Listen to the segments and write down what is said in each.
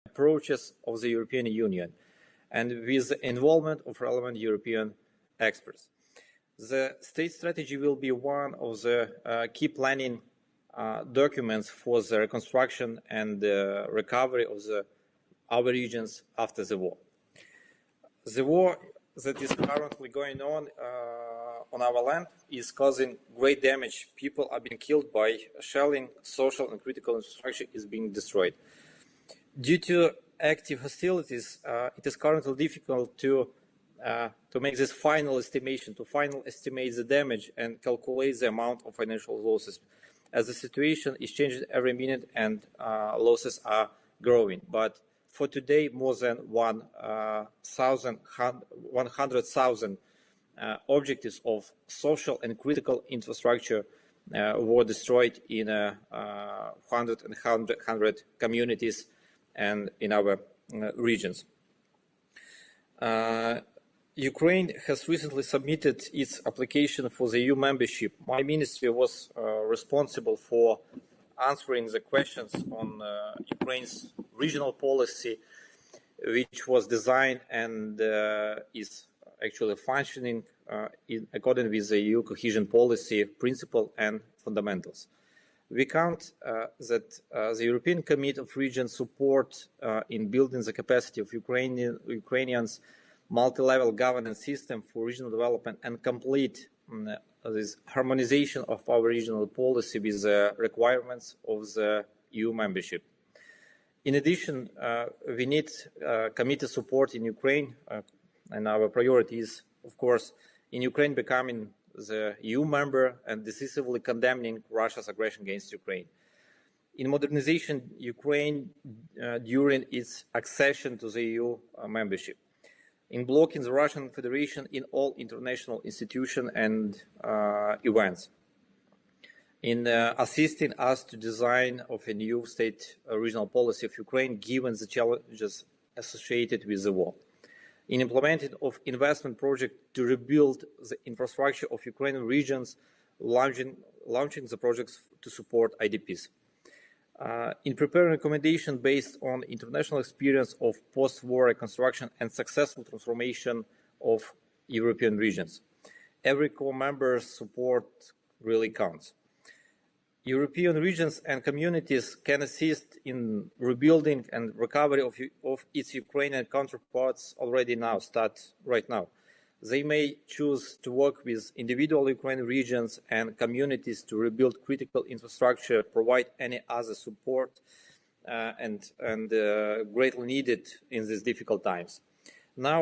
approaches of the European Union and with the involvement of relevant European experts. The state strategy will be one of the key planning documents for the reconstruction and recovery of our regions after the war. The war that is currently going on our land is causing great damage. People are being killed by shelling, social and critical infrastructure is being destroyed. Due to active hostilities, it is currently difficult to make this final estimation, to estimate the damage and calculate the amount of financial losses, as the situation is changing every minute and losses are growing. But for today, more than 100,000 objectives of social and critical infrastructure were destroyed in 100 communities and in our regions. Ukraine has recently submitted its application for the EU membership. My ministry was responsible for answering the questions on Ukraine's regional policy, which was designed and is actually functioning in accordance with the EU cohesion policy principle and fundamentals. We count that the European Committee of Regions support in building the capacity of Ukrainians multi-level governance system for regional development and complete this harmonization of our regional policy with the requirements of the EU membership. In addition, we need committee support in Ukraine, and our priority is, of course, in Ukraine becoming the EU member and decisively condemning Russia's aggression against Ukraine. In modernization Ukraine during its accession to the EU membership. In blocking the Russian Federation in all international institutions and events. In assisting us to design of a new state regional policy of Ukraine given the challenges associated with the war. In implementing of investment project to rebuild the infrastructure of Ukrainian regions, launching the projects to support IDPs. In preparing recommendation based on international experience of post-war reconstruction and successful transformation of European regions. Every core-member's support really counts. European regions and communities can assist in rebuilding and recovery of its Ukrainian counterparts already now, right now. They may choose to work with individual Ukrainian regions and communities to rebuild critical infrastructure, provide any other support and greatly needed in these difficult times. Now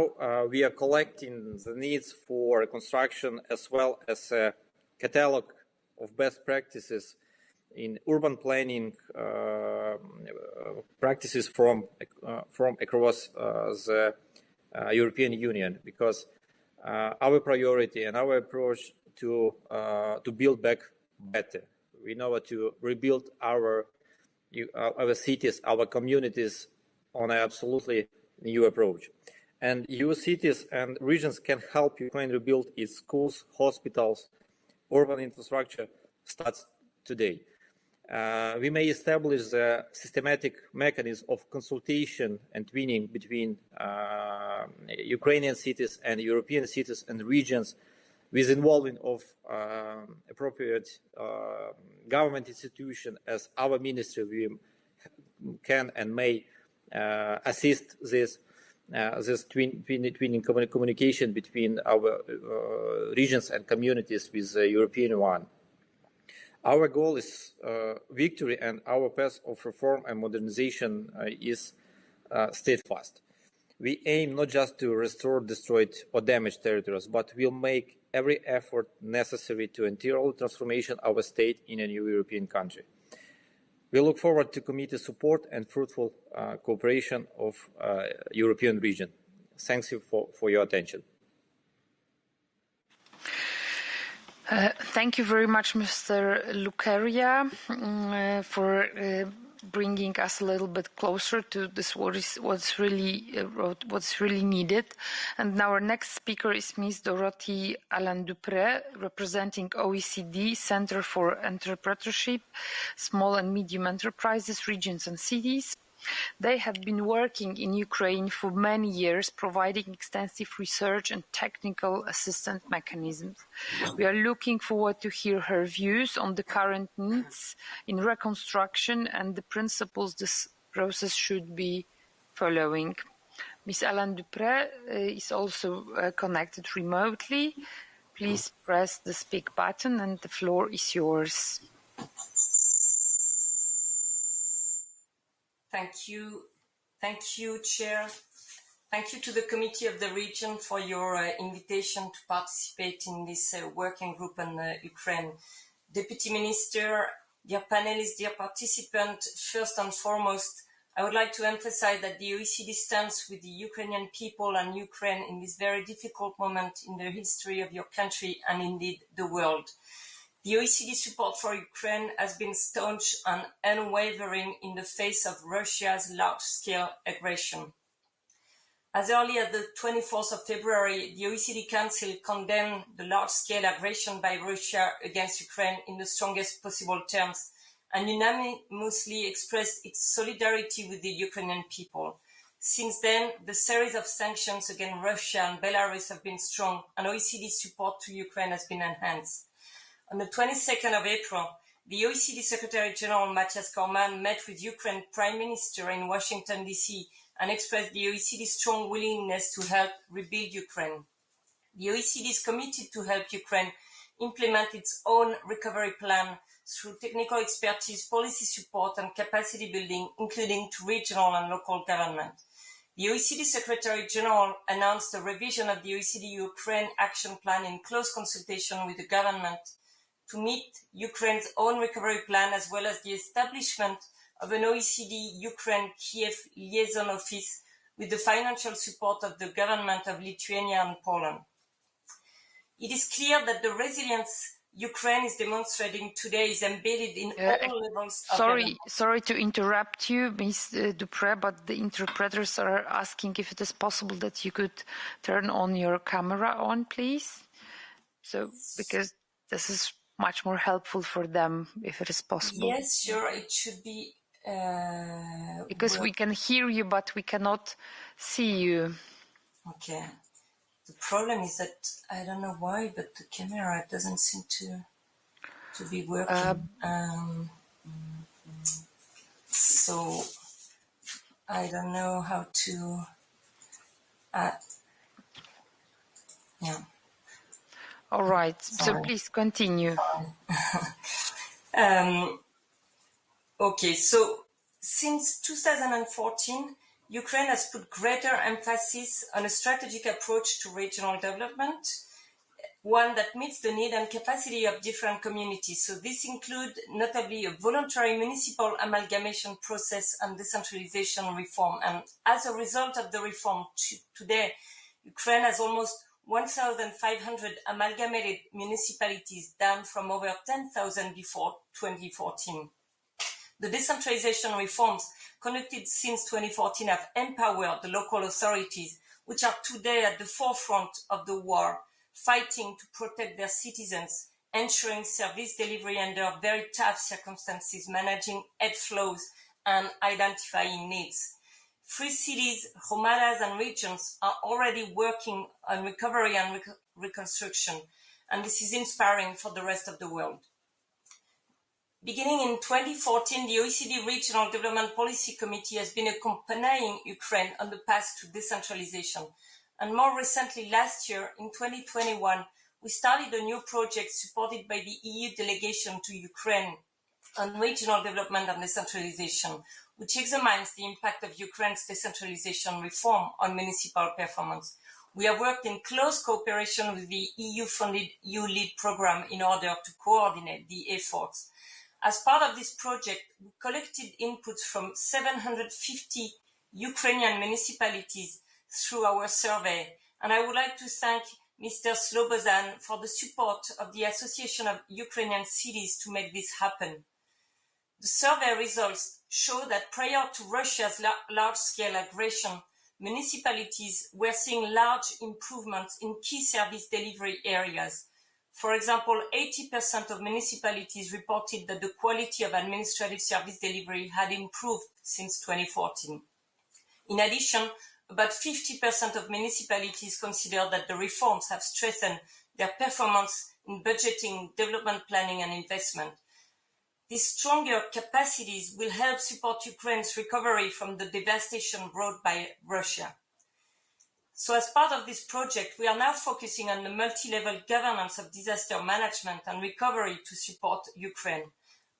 we are collecting the needs for reconstruction as well as a catalog of best practices in urban planning, practices from across the European Union, because our priority and our approach to build back better. We know to rebuild our cities, our communities on an absolutely new approach. And EU cities and regions can help Ukraine rebuild its schools, hospitals, urban infrastructure starts today. We may establish the systematic mechanism of consultation and twinning between Ukrainian cities and European cities and regions with involvement of appropriate government institution. As our ministry, we can and may assist this twinning communication between our regions and communities with the European one. Our goal is victory, and our path of reform and modernization is steadfast. We aim not just to restore destroyed or damaged territories, but we'll make every effort necessary to entirely transformation our state in a new European country. We look forward to committee support and fruitful cooperation of European region. Thanks you for your attention. Thank you very much, Mr. Lukeria, for bringing us a little bit closer to this what's really needed. And now our next speaker is Ms. Dorothy Allen-Dupré, representing OECD Center for Entrepreneurship, Small and Medium Enterprises, Regions and Cities. They have been working in Ukraine for many years, providing extensive research and technical assistance mechanisms. We are looking forward to hear her views on the current needs in reconstruction and the principles this process should be following. Ms. Alain Dupré is also connected remotely. Please press the speak button and the floor is yours. Thank you. Thank you, Chair. Thank you to the Committee of the Region for your invitation to participate in this working group on Ukraine. Deputy Minister, dear panelists, dear participants, first and foremost, I would like to emphasize that the OECD stands with the Ukrainian people and Ukraine in this very difficult moment in the history of your country and indeed the world. The OECD support for Ukraine has been staunch and unwavering in the face of Russia's large-scale aggression. As early as the 24th of February, the OECD Council condemned the large-scale aggression by Russia against Ukraine in the strongest possible terms and unanimously expressed its solidarity with the Ukrainian people. Since then, the series of sanctions against Russia and Belarus have been strong, and OECD support to Ukraine has been enhanced. On the 22nd of April, the OECD Secretary-General Matthias Cormann met with Ukraine Prime Minister in Washington, D.C. and expressed the OECD's strong willingness to help rebuild Ukraine. The OECD is committed to help Ukraine implement its own recovery plan through technical expertise, policy support and capacity building, including to regional and local government. The OECD Secretary-General announced a revision of the OECD Ukraine Action Plan in close consultation with the government to meet Ukraine's own recovery plan, as well as the establishment of an OECD Ukraine Kiev liaison office with the financial support of the government of Lithuania and Poland. It is clear that the resilience Ukraine is demonstrating today is embedded in all levels of government. Sorry to interrupt you, Ms. Dupré, but the interpreters are asking if it is possible that you could turn on your camera on, please. So, because this is much more helpful for them, if it is possible. Yes, sure, it should be. Because we can hear you, but we cannot see you. Okay. The problem is that I don't know why, but the camera doesn't seem to be working. So I don't know how to. Yeah. All right. Sorry. So please continue. Okay. So since 2014. Ukraine has put greater emphasis on a strategic approach to regional development, one that meets the need and capacity of different communities. So this includes notably a voluntary municipal amalgamation process and decentralization reform. And as a result of the reform, today, Ukraine has almost 1,500 amalgamated municipalities, down from over 10,000 before 2014. The decentralization reforms conducted since 2014 have empowered the local authorities, which are today at the forefront of the war, fighting to protect their citizens, ensuring service delivery under very tough circumstances, managing aid flows, and identifying needs. Free cities, Romadas, and regions are already working on recovery and reconstruction, and this is inspiring for the rest of the world. Beginning in 2014, the OECD Regional Development Policy Committee has been accompanying Ukraine on the path to decentralization. And more recently, last year, in 2021, we started a new project supported by the EU delegation to Ukraine on regional development and decentralization, which examines the impact of Ukraine's decentralization reform on municipal performance. We have worked in close cooperation with the EU-funded EU-LEAD program in order to coordinate the efforts. As part of this project, we collected inputs from 750 Ukrainian municipalities through our survey, and I would like to thank Mr. Slobozan for the support of the Association of Ukrainian Cities to make this happen. The survey results show that prior to Russia's large-scale aggression, municipalities were seeing large improvements in key service delivery areas. For example, 80% of municipalities reported that the quality of administrative service delivery had improved since 2014. In addition, about 50% of municipalities consider that the reforms have strengthened their performance in budgeting, development planning, and investment. These stronger capacities will help support Ukraine's recovery from the devastation brought by Russia. So as part of this project, we are now focusing on the multi-level governance of disaster management and recovery to support Ukraine.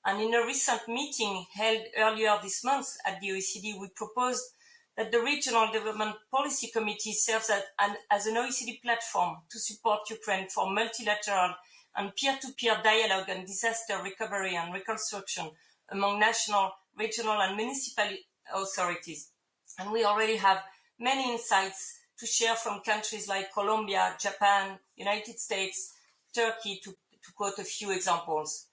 And in a recent meeting held earlier this month at the OECD, we proposed that the Regional Development Policy Committee serves as an OECD platform to support Ukraine for multilateral and peer-to-peer dialogue on disaster recovery and reconstruction among national, regional, and municipal authorities. And we already have many insights to share from countries like Colombia, Japan, United States, Turkey, to quote a few examples.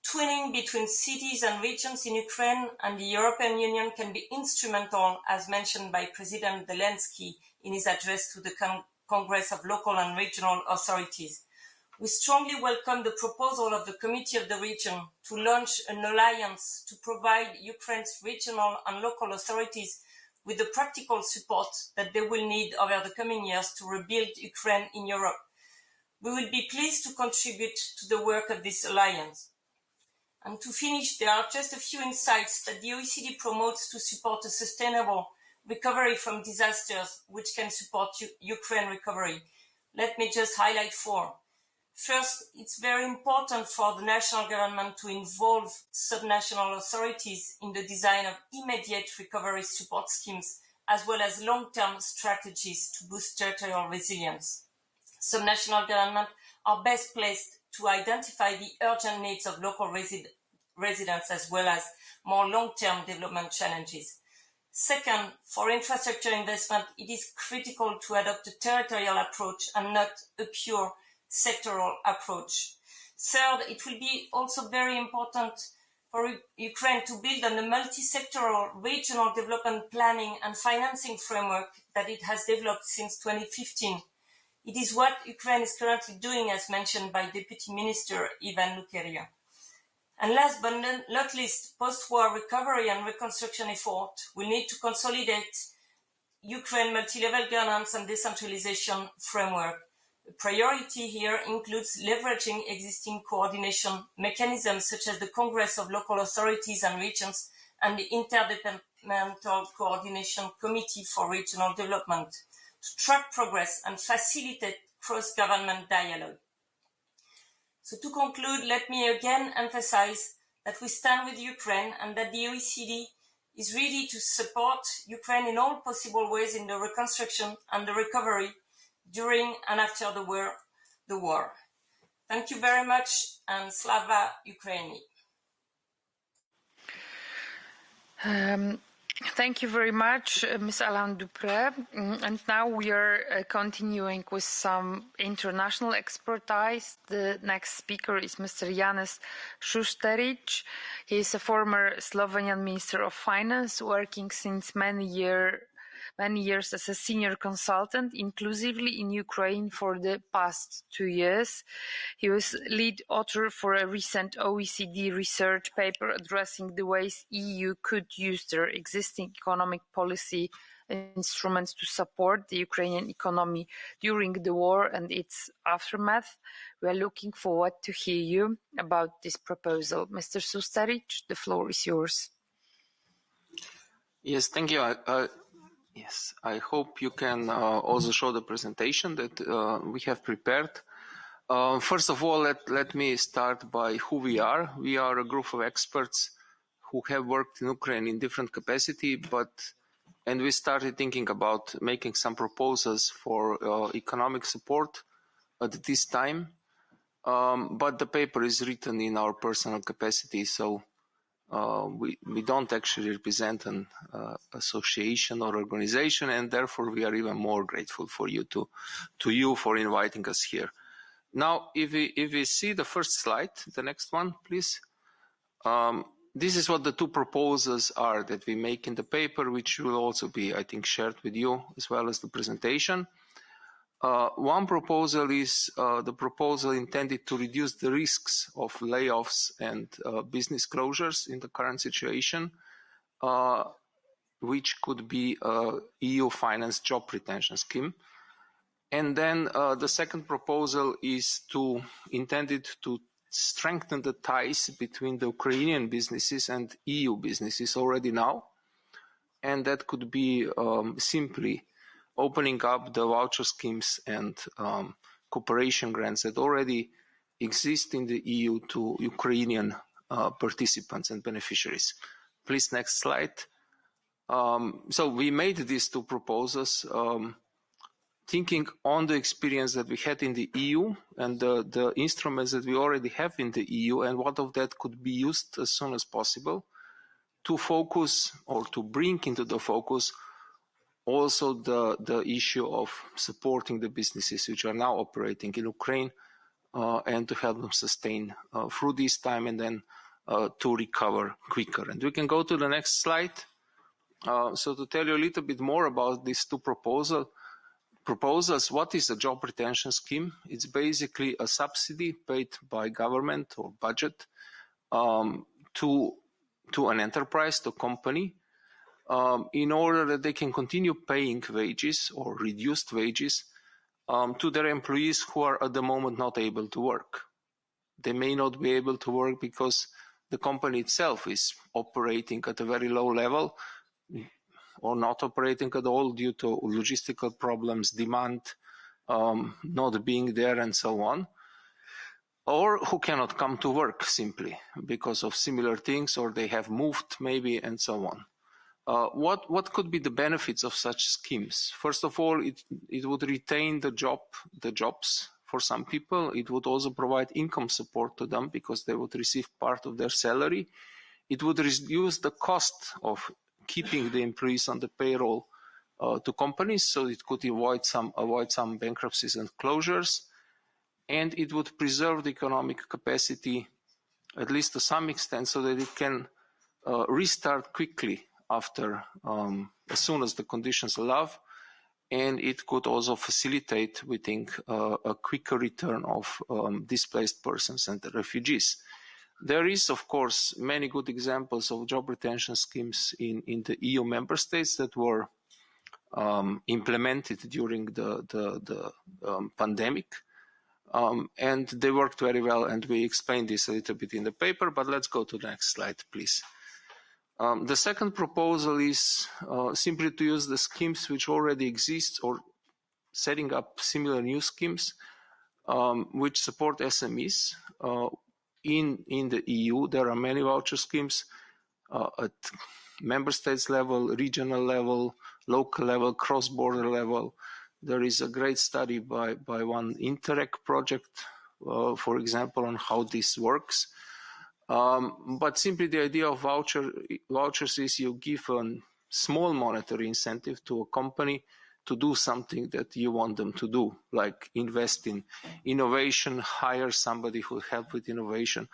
Twinning between cities and regions in Ukraine and the European Union can be instrumental, as mentioned by President Zelensky in his address to the Congress of Local and Regional Authorities. We strongly welcome the proposal of the Committee of the Region to launch an alliance to provide Ukraine's regional and local authorities with the practical support that they will need over the coming years to rebuild Ukraine in Europe. We will be pleased to contribute to the work of this alliance. And to finish, there are just a few insights that the OECD promotes to support a sustainable recovery from disasters which can support Ukraine recovery. Let me just highlight 4. First, it's very important for the national government to involve subnational authorities in the design of immediate recovery support schemes, as well as long-term strategies to boost territorial resilience. Subnational governments are best placed to identify the urgent needs of local residents, as well as more long-term development challenges. Second, for infrastructure investment, it is critical to adopt a territorial approach and not a pure sectoral approach. Third, it will be also very important for Ukraine to build on the multi-sectoral regional development planning and financing framework that it has developed since 2015. It is what Ukraine is currently doing, as mentioned by Deputy Minister Ivan Lukeria. And last but not least, post-war recovery and reconstruction effort will need to consolidate Ukraine multi-level governance and decentralization framework. The priority here includes leveraging existing coordination mechanisms such as the Congress of Local Authorities and Regions and the Interdepartmental Coordination Committee for Regional Development to track progress and facilitate cross-government dialogue. So to conclude, let me again emphasize that we stand with Ukraine and that the OECD is ready to support Ukraine in all possible ways in the reconstruction and the recovery during and after the war. Thank you very much, and Slava Ukraini. Thank you very much, Ms. Alain Dupré. And now we are continuing with some international expertise. The next speaker is Mr. Janez Šušterić. He is a former Slovenian Minister of Finance, working since many years as a senior consultant, inclusively in Ukraine for the past 2 years. He was lead author for a recent OECD research paper addressing the ways EU could use their existing economic policy instruments to support the Ukrainian economy during the war and its aftermath. We are looking forward to hear you about this proposal. Mr. Šušterić, the floor is yours. Yes, thank you. Yes, I hope you can also show the presentation that we have prepared. First of all, let me start by who we are. We are a group of experts who have worked in Ukraine in different capacity, and we started thinking about making some proposals for economic support at this time. But the paper is written in our personal capacity, so we don't actually represent an association or organization, and therefore we are even more grateful for you for inviting us here. Now, if we see the first slide, the next one, please. This is what the two proposals are that we make in the paper, which will also be, I think, shared with you as well as the presentation. One proposal is the proposal intended to reduce the risks of layoffs and business closures in the current situation, which could be a EU-financed job retention scheme. And then the second proposal is intended to strengthen the ties between the Ukrainian businesses and EU businesses already now. And that could be simply opening up the voucher schemes and cooperation grants that already exist in the EU to Ukrainian participants and beneficiaries. Please, next slide. So we made these two proposals thinking on the experience that we had in the EU and the instruments that we already have in the EU, and what of that could be used as soon as possible to focus or to bring into the focus also the issue of supporting the businesses which are now operating in Ukraine and to help them sustain through this time and then to recover quicker. And we can go to the next slide. So to tell you a little bit more about these two proposals, what is a job retention scheme? It's basically a subsidy paid by government or budget to an enterprise, to a company, in order that they can continue paying wages or reduced wages to their employees who are at the moment not able to work. They may not be able to work because the company itself is operating at a very low level, or not operating at all due to logistical problems, demand not being there, and so on, or who cannot come to work simply because of similar things, or they have moved maybe, and so on. What could be the benefits of such schemes? First of all, it would retain the jobs for some people. It would also provide income support to them because they would receive part of their salary. It would reduce the cost of keeping the employees on the payroll to companies, so it could avoid some bankruptcies and closures, and it would preserve the economic capacity, at least to some extent, so that it can restart quickly after, as soon as the conditions allow, and it could also facilitate, we think, a quicker return of displaced persons and refugees. There is, of course, many good examples of job retention schemes in the EU member states that were implemented during the pandemic, and they worked very well, and we explained this a little bit in the paper, but let's go to the next slide, please. The second proposal is simply to use the schemes which already exist or setting up similar new schemes which support SMEs. In the EU, there are many voucher schemes at member states level, regional level, local level, cross-border level. There is a great study by one Interreg project, for example, on how this works. But simply the idea of vouchers is you give a small monetary incentive to a company to do something that you want them to do, like invest in innovation, hire somebody who will help with innovation,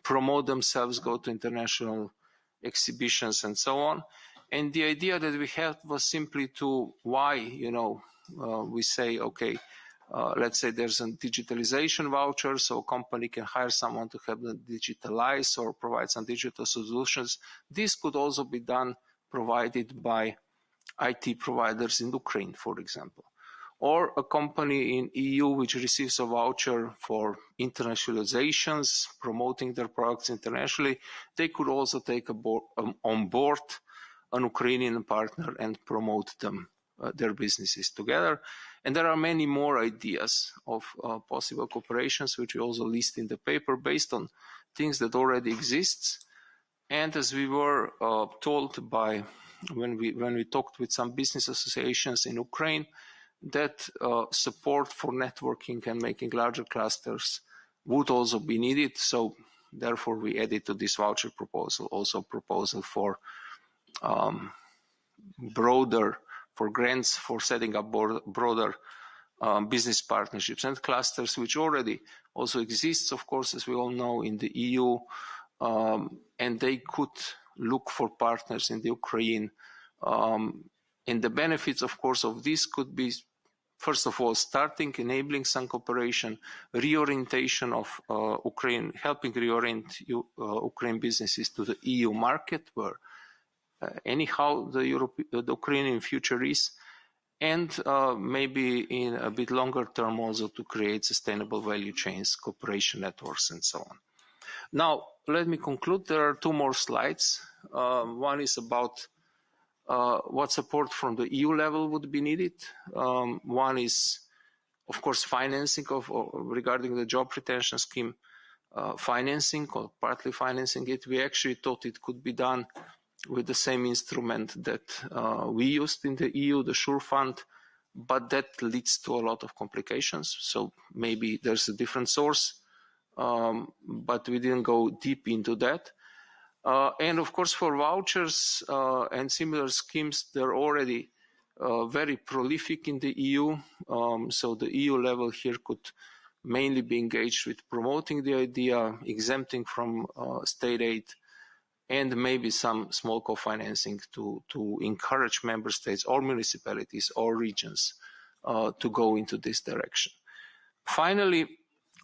promote themselves, go to international exhibitions, and so on. And the idea that we had was simply to we say, okay, let's say there's a digitalization voucher, so a company can hire someone to help them digitalize or provide some digital solutions. This could also be done provided by IT providers in Ukraine, for example, or a company in EU which receives a voucher for internationalizations, promoting their products internationally. They could also take on board an Ukrainian partner and promote them, their businesses together. And there are many more ideas of possible cooperations, which we also list in the paper based on things that already exist. And as we were told by when we talked with some business associations in Ukraine, that support for networking and making larger clusters would also be needed. So therefore we added to this voucher proposal also a proposal for grants for setting up broader business partnerships and clusters, which already also exists, of course, as we all know, in the EU, and they could look for partners in the Ukraine. And the benefits, of course, of this could be first of all, starting, enabling some cooperation, reorientation of Ukraine, helping reorient Ukraine businesses to the EU market, where anyhow the Ukrainian future is, and maybe in a bit longer term also to create sustainable value chains, cooperation networks, and so on. Now, let me conclude. There are two more slides. One is about what support from the EU level would be needed. One is, of course, financing regarding the job retention scheme, financing or partly financing it. We actually thought it could be done with the same instrument that we used in the EU, the SURE fund, but that leads to a lot of complications. So maybe there's a different source, but we didn't go deep into that. And of course, for vouchers and similar schemes, they're already very prolific in the EU. So the EU level here could mainly be engaged with promoting the idea, exempting from state aid, and maybe some small co-financing to encourage member states or municipalities or regions to go into this direction. Finally,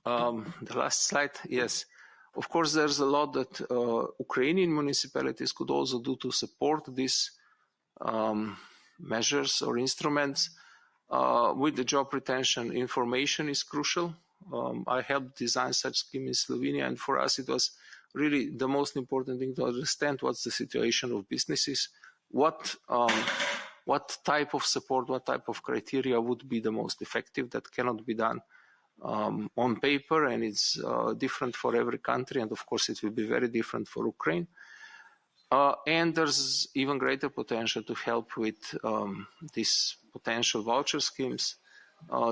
the last slide, yes. Of course, there's a lot that Ukrainian municipalities could also do to support these measures or instruments. With the job retention, information is crucial. I helped design such scheme in Slovenia, and for us it was really the most important thing to understand what's the situation of businesses, what type of support, what type of criteria would be the most effective. That cannot be done on paper, and it's different for every country, and of course it will be very different for Ukraine. And there's even greater potential to help with these potential voucher schemes,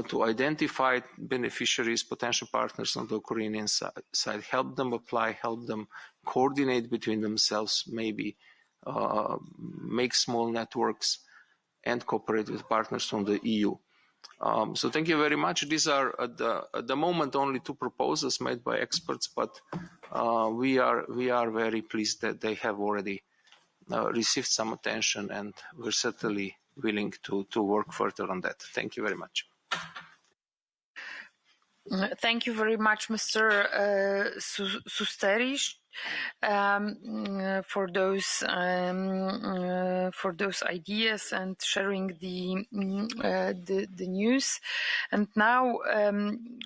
to identify beneficiaries, potential partners on the Ukrainian side, help them apply, help them coordinate between themselves, maybe make small networks and cooperate with partners from the EU. So thank you very much. These are at the moment only two proposals made by experts, but we are very pleased that they have already received some attention, and we're certainly willing to work further on that. Thank you very much. Thank you very much, Mr. Susterish, for those ideas and sharing the news. And now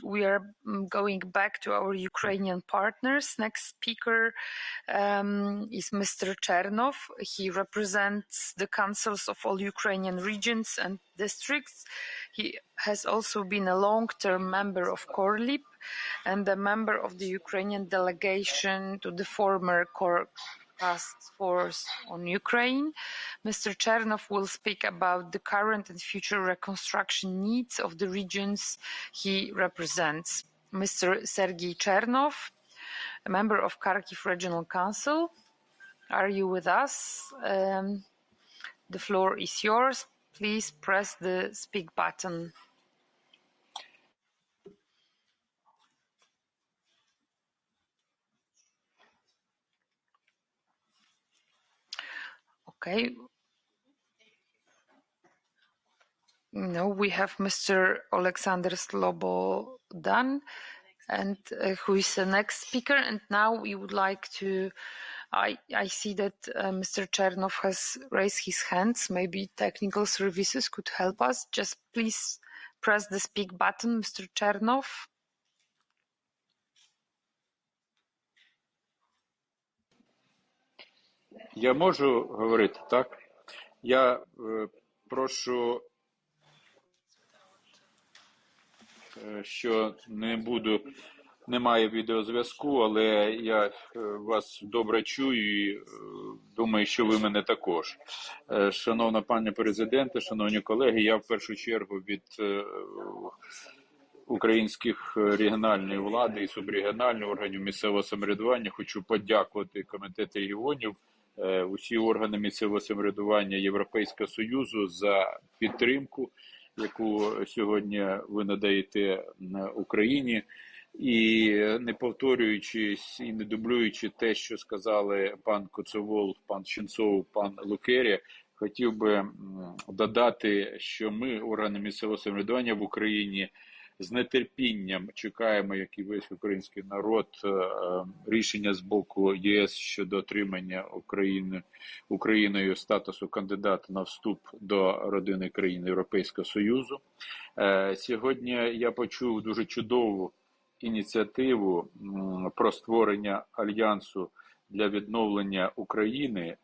we are going back to our Ukrainian partners. Next speaker is Mr. Chernov. He represents the councils of all Ukrainian regions and districts. He has also been a long-term member of CORLIP and a member of the Ukrainian delegation to the former Core Task Force on Ukraine. Mr. Chernov will speak about the current and future reconstruction needs of the regions he represents. Mr. Sergei Chernov, a member of Kharkiv Regional Council, are you with us? The floor is yours. Please press the speak button. Okay. No, we have Mr. Alexander Slobodan, and who is the next speaker. And now we would like to, I see that Mr. Chernov has raised his hands. Maybe technical services could help us. Just please press the speak button, Mr. Chernov. Я можу говорити, так? Я прошу, що немає відеозв'язку, але я вас добре чую і думаю, що ви мене також. Шановна пані президенте, шановні колеги, я в першу чергу від українських регіональної влади і субрегіональних органів місцевого самоврядування хочу подякувати Комітету регіонів, усі органи місцевого самоврядування Європейського Союзу за підтримку, яку сьогодні ви надаєте Україні. І не повторюючись і не дублюючи те, що сказали пан Коцовол, пан Щенцов, пан Лукеря, хотів би додати, що ми, органи місцевого самоврядування в Україні, з нетерпінням чекаємо, як і весь український народ, рішення з боку ЄС щодо отримання Україною статусу кандидата на вступ до родини країн Європейського Союзу. Сьогодні я почув дуже чудову ініціативу про створення альянсу для відновлення України.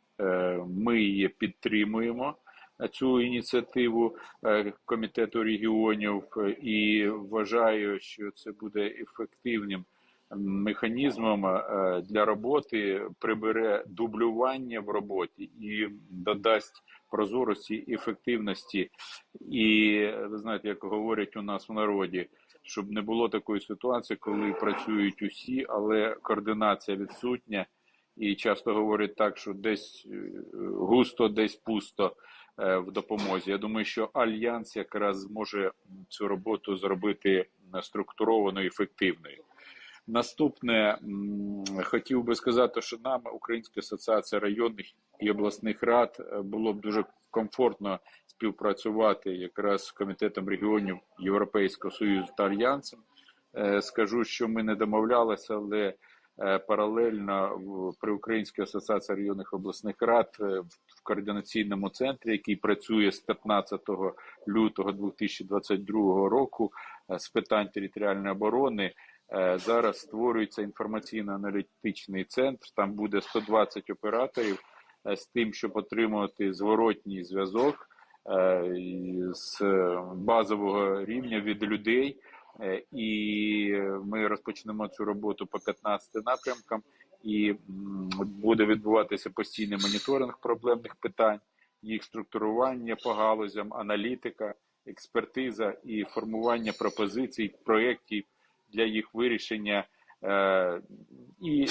Ми її підтримуємо, цю ініціативу Комітету регіонів, і вважаю, що це буде ефективним механізмом для роботи, прибере дублювання в роботі і додасть прозорості і ефективності. І ви знаєте, як говорять у нас в народі, щоб не було такої ситуації, коли працюють усі, але координація відсутня. І часто говорять так, що десь густо, десь пусто в допомозі. Я думаю, що Альянс якраз зможе цю роботу зробити структурованою і ефективною. Наступне, хотів би сказати, що нам, Українська асоціація районних і обласних рад, було б дуже комфортно співпрацювати якраз з Комітетом регіонів Європейського Союзу та Альянсом. Скажу, що ми не домовлялися, але паралельно при Українській асоціації районних обласних рад в координаційному центрі, який працює з 15 лютого 2022 року з питань територіальної оборони, зараз створюється інформаційно-аналітичний центр. Там буде 120 операторів з тим, щоб отримувати зворотній зв'язок з базового рівня від людей. І ми розпочнемо цю роботу по 15 напрямкам, і буде відбуватися постійний моніторинг проблемних питань, їх структурування по галузям, аналітика, експертиза і формування пропозицій, проєктів для їх вирішення і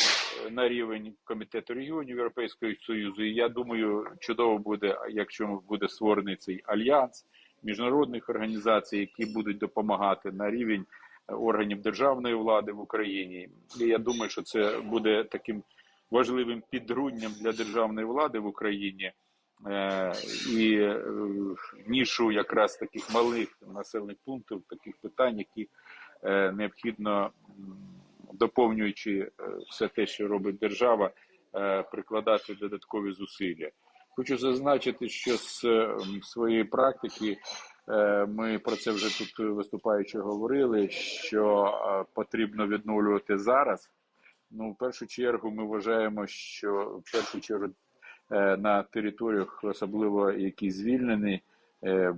на рівень Комітету регіонів Європейського Союзу. І я думаю, чудово буде, якщо буде створений цей альянс міжнародних організацій, які будуть допомагати на рівень органів державної влади в Україні. І я думаю, що це буде таким важливим підґрунням для державної влади в Україні і нішу якраз таких малих населених пунктів, таких питань, які необхідно, доповнюючи все те, що робить держава, прикладати додаткові зусилля. Хочу зазначити, що з своєї практики, ми про це вже тут виступаючи говорили, що потрібно відновлювати зараз. Ну, в першу чергу ми вважаємо, що в першу чергу на територіях, особливо які звільнені,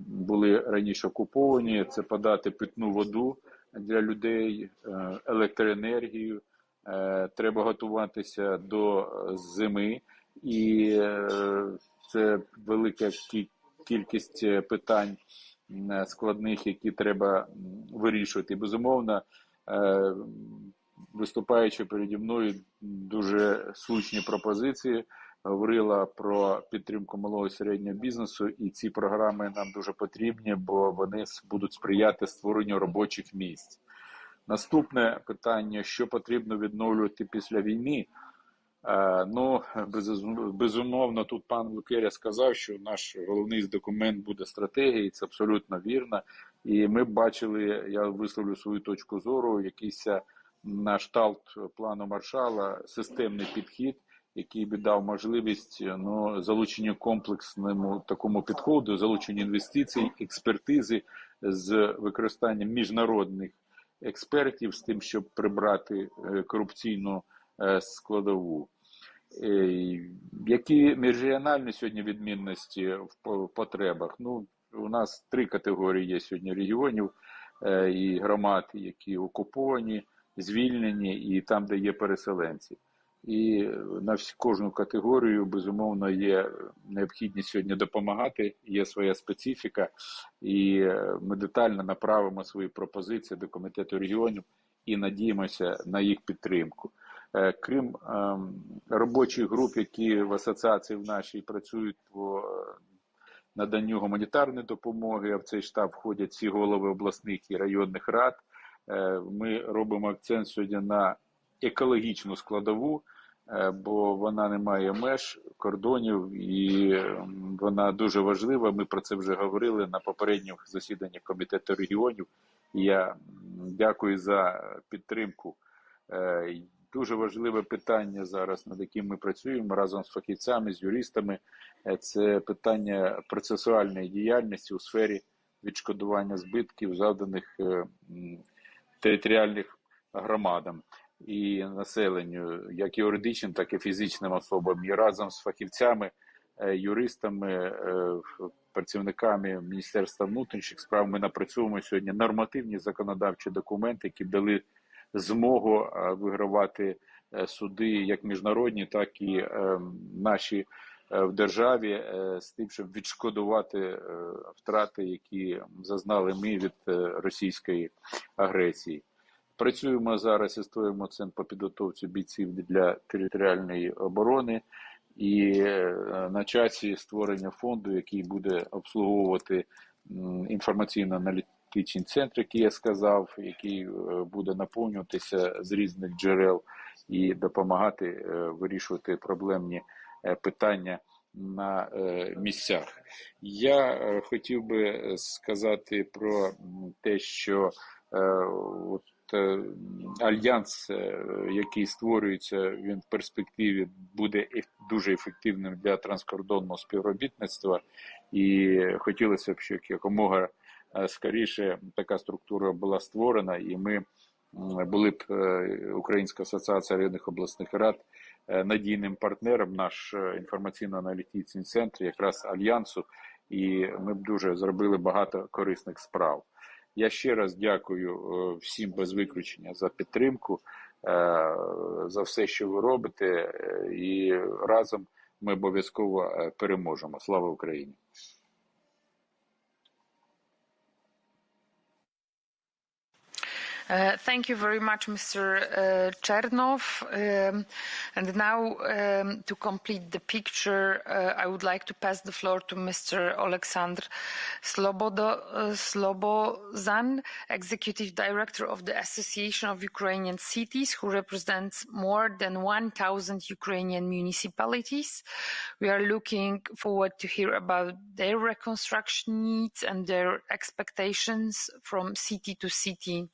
були раніше окуповані, це подати питну воду для людей, електроенергію, треба готуватися до зими, і це велика кількість питань складних, які треба вирішувати. Безумовно, виступаючи переді мною, дуже слушні пропозиції, говорила про підтримку малого і середнього бізнесу, і ці програми нам дуже потрібні, бо вони будуть сприяти створенню робочих місць. Наступне питання, що потрібно відновлювати після війни. Ну, безумовно, тут пан Лукеря сказав, що наш головний документ буде стратегія, і це абсолютно вірно. І ми бачили, я висловлю свою точку зору, якийсь на кшталт плану Маршалла, системний підхід, який би дав можливість залученню комплексному такому підходу, залученню інвестицій, експертизи з використанням міжнародних експертів з тим, щоб прибрати корупційну складову. Які міжрегіональні сьогодні відмінності в потребах? Ну, у нас 3 категорії є сьогодні регіонів і громад, які окуповані, звільнені і там, де є переселенці. І на кожну категорію, безумовно, є необхідність сьогодні допомагати, є своя специфіка, і ми детально направимо свої пропозиції до Комітету регіонів і надіємося на їх підтримку. Крім робочих груп, які в асоціації в нашій працюють по наданню гуманітарної допомоги, а в цей штаб входять всі голови обласних і районних рад, ми робимо акцент сьогодні на екологічну складову, бо вона не має меж, кордонів, і вона дуже важлива. Ми про це вже говорили на попередніх засіданнях Комітету регіонів. Я дякую за підтримку. Дуже важливе питання зараз, над яким ми працюємо разом з фахівцями, з юристами. Це питання процесуальної діяльності у сфері відшкодування збитків, завданих територіальних громадам і населенню, як юридичним, так і фізичним особам. І разом з фахівцями, юристами, працівниками Міністерства внутрішніх справ ми напрацьовуємо сьогодні нормативні законодавчі документи, які дали змогу вигравати суди як міжнародні, так і наші в державі, з тим, щоб відшкодувати втрати, які зазнали ми від російської агресії. Працюємо зараз і створюємо центр по підготовці бійців для територіальної оборони, і на часі створення фонду, який буде обслуговувати інформаційно-аналітичний центр, який я сказав, який буде наповнюватися з різних джерел і допомагати вирішувати проблемні питання на місцях. Я хотів би сказати про те, що альянс, який створюється, він в перспективі буде дуже ефективним для транскордонного співробітництва, і хотілося б, щоб якомога скоріше така структура була створена, і ми були б, Українська асоціація районних обласних рад, надійним партнером, наш інформаційно-аналітичний центр, якраз альянсу, і ми б дуже зробили багато корисних справ. Я ще раз дякую всім без виключення за підтримку, за все, що ви робите, і разом ми обов'язково переможемо. Слава Україні! Thank you very much, Mr. Chernov. And now, to complete the picture, I would like to pass the floor to Mr. Oleksandr Slobozan, Executive Director of the Association of Ukrainian Cities, who represents more than 1,000 Ukrainian municipalities. We are looking forward to hear about their reconstruction needs and their expectations from city-to-city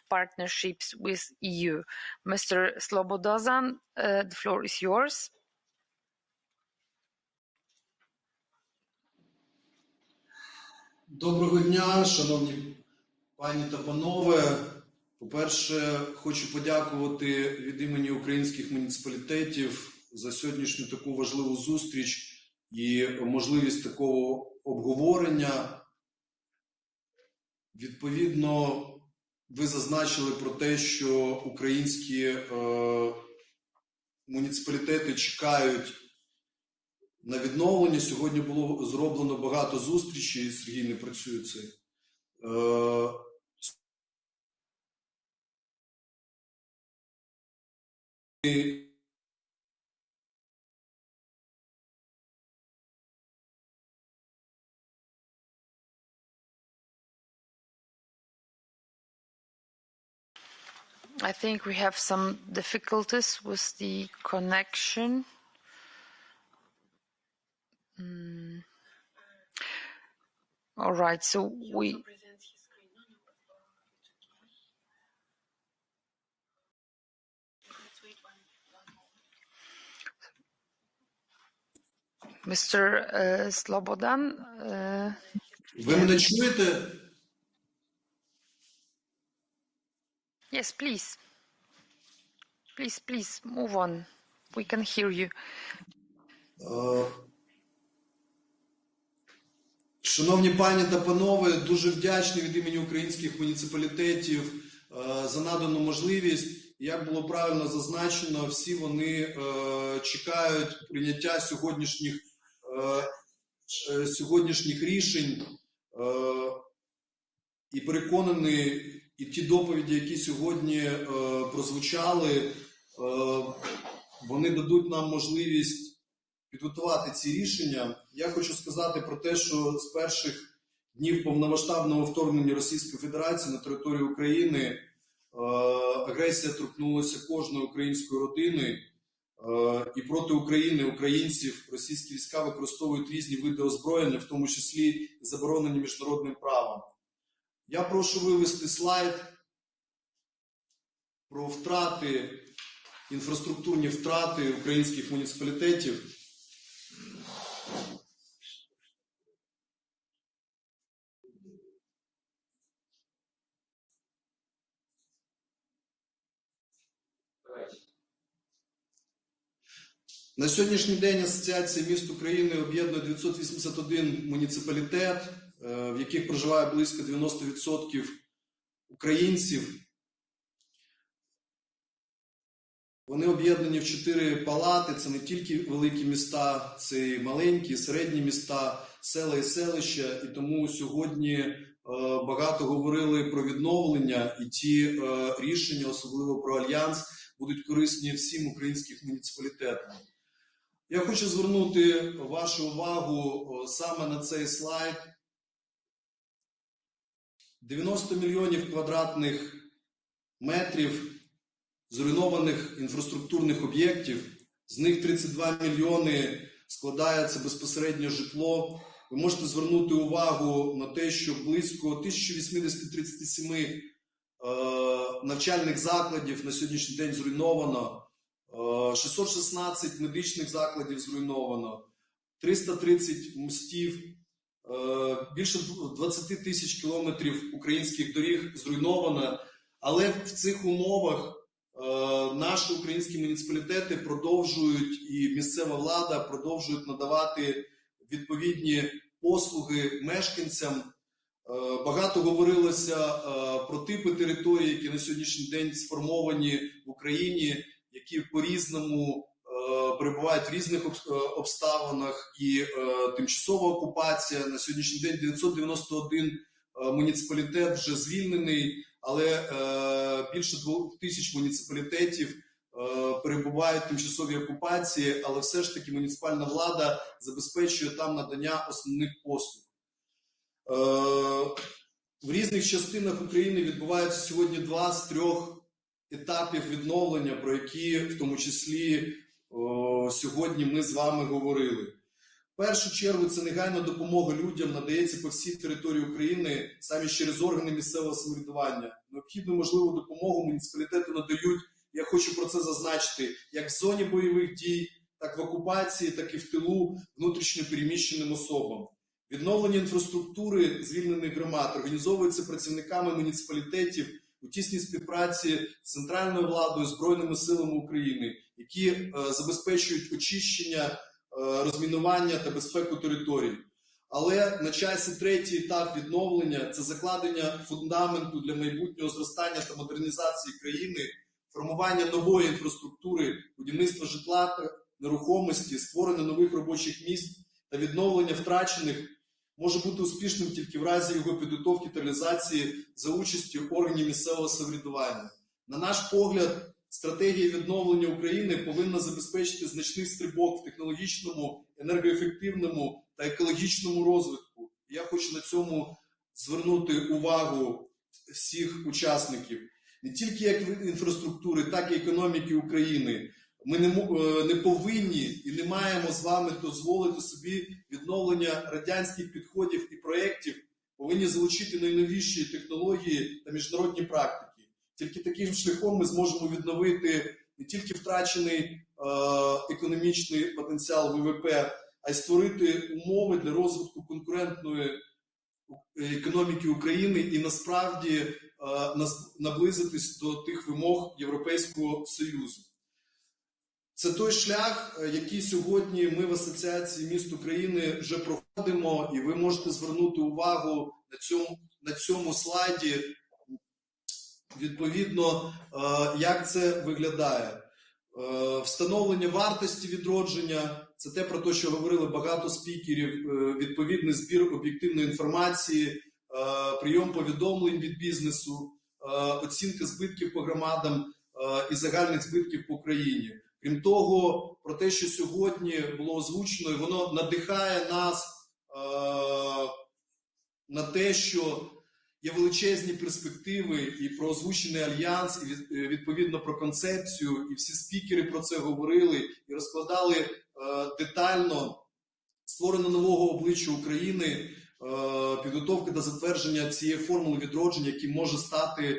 partnerships with EU. Mr. Slobodazan, the floor is yours. Доброго дня, шановні пані та панове. По-перше, хочу подякувати від імені українських муніципалітетів за сьогоднішню таку важливу зустріч і можливість такого обговорення. Відповідно, ви зазначили про те, що українські муніципалітети чекають на відновлення. Сьогодні було зроблено багато зустрічей, Сергій не працює це. I think we have some difficulties with the connection. All right, so we... Mr. Slobodan. Ви мене чуєте? Yes, please. Please, move on. We can hear you. Шановні пані та панове, дуже вдячний від імені українських муніципалітетів за надану можливість. Як було правильно зазначено, всі вони чекають прийняття сьогоднішніх рішень і переконаний, і ті доповіді, які сьогодні прозвучали, вони дадуть нам можливість підготувати ці рішення. Я хочу сказати про те, що з перших днів повномасштабного вторгнення Російської Федерації на територію України агресія торкнулася кожної української родини. і проти України, українців, російські війська використовують різні види озброєння, в тому числі заборонені міжнародним правом. Я прошу вивести слайд про втрати, інфраструктурні втрати українських муніципалітетів. На сьогоднішній день Асоціація міст України об'єднує 981 муніципалітет, в яких проживає близько 90% українців. Вони об'єднані в 4 палати, це не тільки великі міста, це і маленькі, і середні міста, села і селища. І тому сьогодні багато говорили про відновлення, і ті рішення, особливо про Альянс, будуть корисні всім українським муніципалітетам. Я хочу звернути вашу увагу саме на цей слайд. 90 мільйонів квадратних метрів зруйнованих інфраструктурних об'єктів, з них 32 мільйони складається безпосередньо житло. Ви можете звернути увагу на те, що близько 1837 навчальних закладів на сьогоднішній день зруйновано, 616 медичних закладів зруйновано, 330 мостів, більше 20 тисяч кілометрів українських доріг зруйновано. Але в цих умовах наші українські муніципалітети продовжують, і місцева влада продовжують надавати відповідні послуги мешканцям. Багато говорилося про типи територій, які на сьогоднішній день сформовані в Україні, які по-різному перебувають в різних обставинах, і тимчасова окупація. На сьогоднішній день 991 муніципалітет вже звільнений, але більше 2000 муніципалітетів перебувають в тимчасовій окупації, але все ж таки муніципальна влада забезпечує там надання основних послуг. В різних частинах України відбуваються сьогодні 2 з 3 етапів відновлення, про які в тому числі сьогодні ми з вами говорили. В першу чергу це негайна допомога людям надається по всій території України саме через органи місцевого самоврядування. Необхідну можливу допомогу муніципалітети надають, я хочу про це зазначити, як в зоні бойових дій, так в окупації, так і в тилу внутрішньо переміщеним особам. Відновлення інфраструктури звільнених громад організовується працівниками муніципалітетів у тісній співпраці з центральною владою, Збройними силами України, які забезпечують очищення, розмінування та безпеку територій. Але на часі 3-й етап відновлення – це закладення фундаменту для майбутнього зростання та модернізації країни, формування нової інфраструктури, будівництва житла та нерухомості, створення нових робочих місць та відновлення втрачених може бути успішним тільки в разі його підготовки та реалізації за участі органів місцевого самоврядування. На наш погляд, стратегія відновлення України повинна забезпечити значний стрибок в технологічному, енергоефективному та екологічному розвитку. Я хочу на цьому звернути увагу всіх учасників. Не тільки як інфраструктури, так і економіки України. Ми не повинні і не маємо з вами дозволити собі відновлення радянських підходів і проєктів, повинні залучити найновіші технології та міжнародні практики. Тільки таким шляхом ми зможемо відновити не тільки втрачений економічний потенціал ВВП, а й створити умови для розвитку конкурентної економіки України і насправді наблизитись до тих вимог Європейського Союзу. Це той шлях, який сьогодні ми в Асоціації міст України вже проходимо, і ви можете звернути увагу на цьому слайді, відповідно, як це виглядає. Встановлення вартості відродження – це те, про те, що говорили багато спікерів, відповідний збір об'єктивної інформації, прийом повідомлень від бізнесу, оцінка збитків по громадам і загальних збитків по країні. Крім того, про те, що сьогодні було озвучено, воно надихає нас на те, що є величезні перспективи і про озвучений альянс, і відповідно про концепцію, і всі спікери про це говорили і розкладали детально створення нового обличчя України, підготовка до затвердження цієї формули відродження, який може стати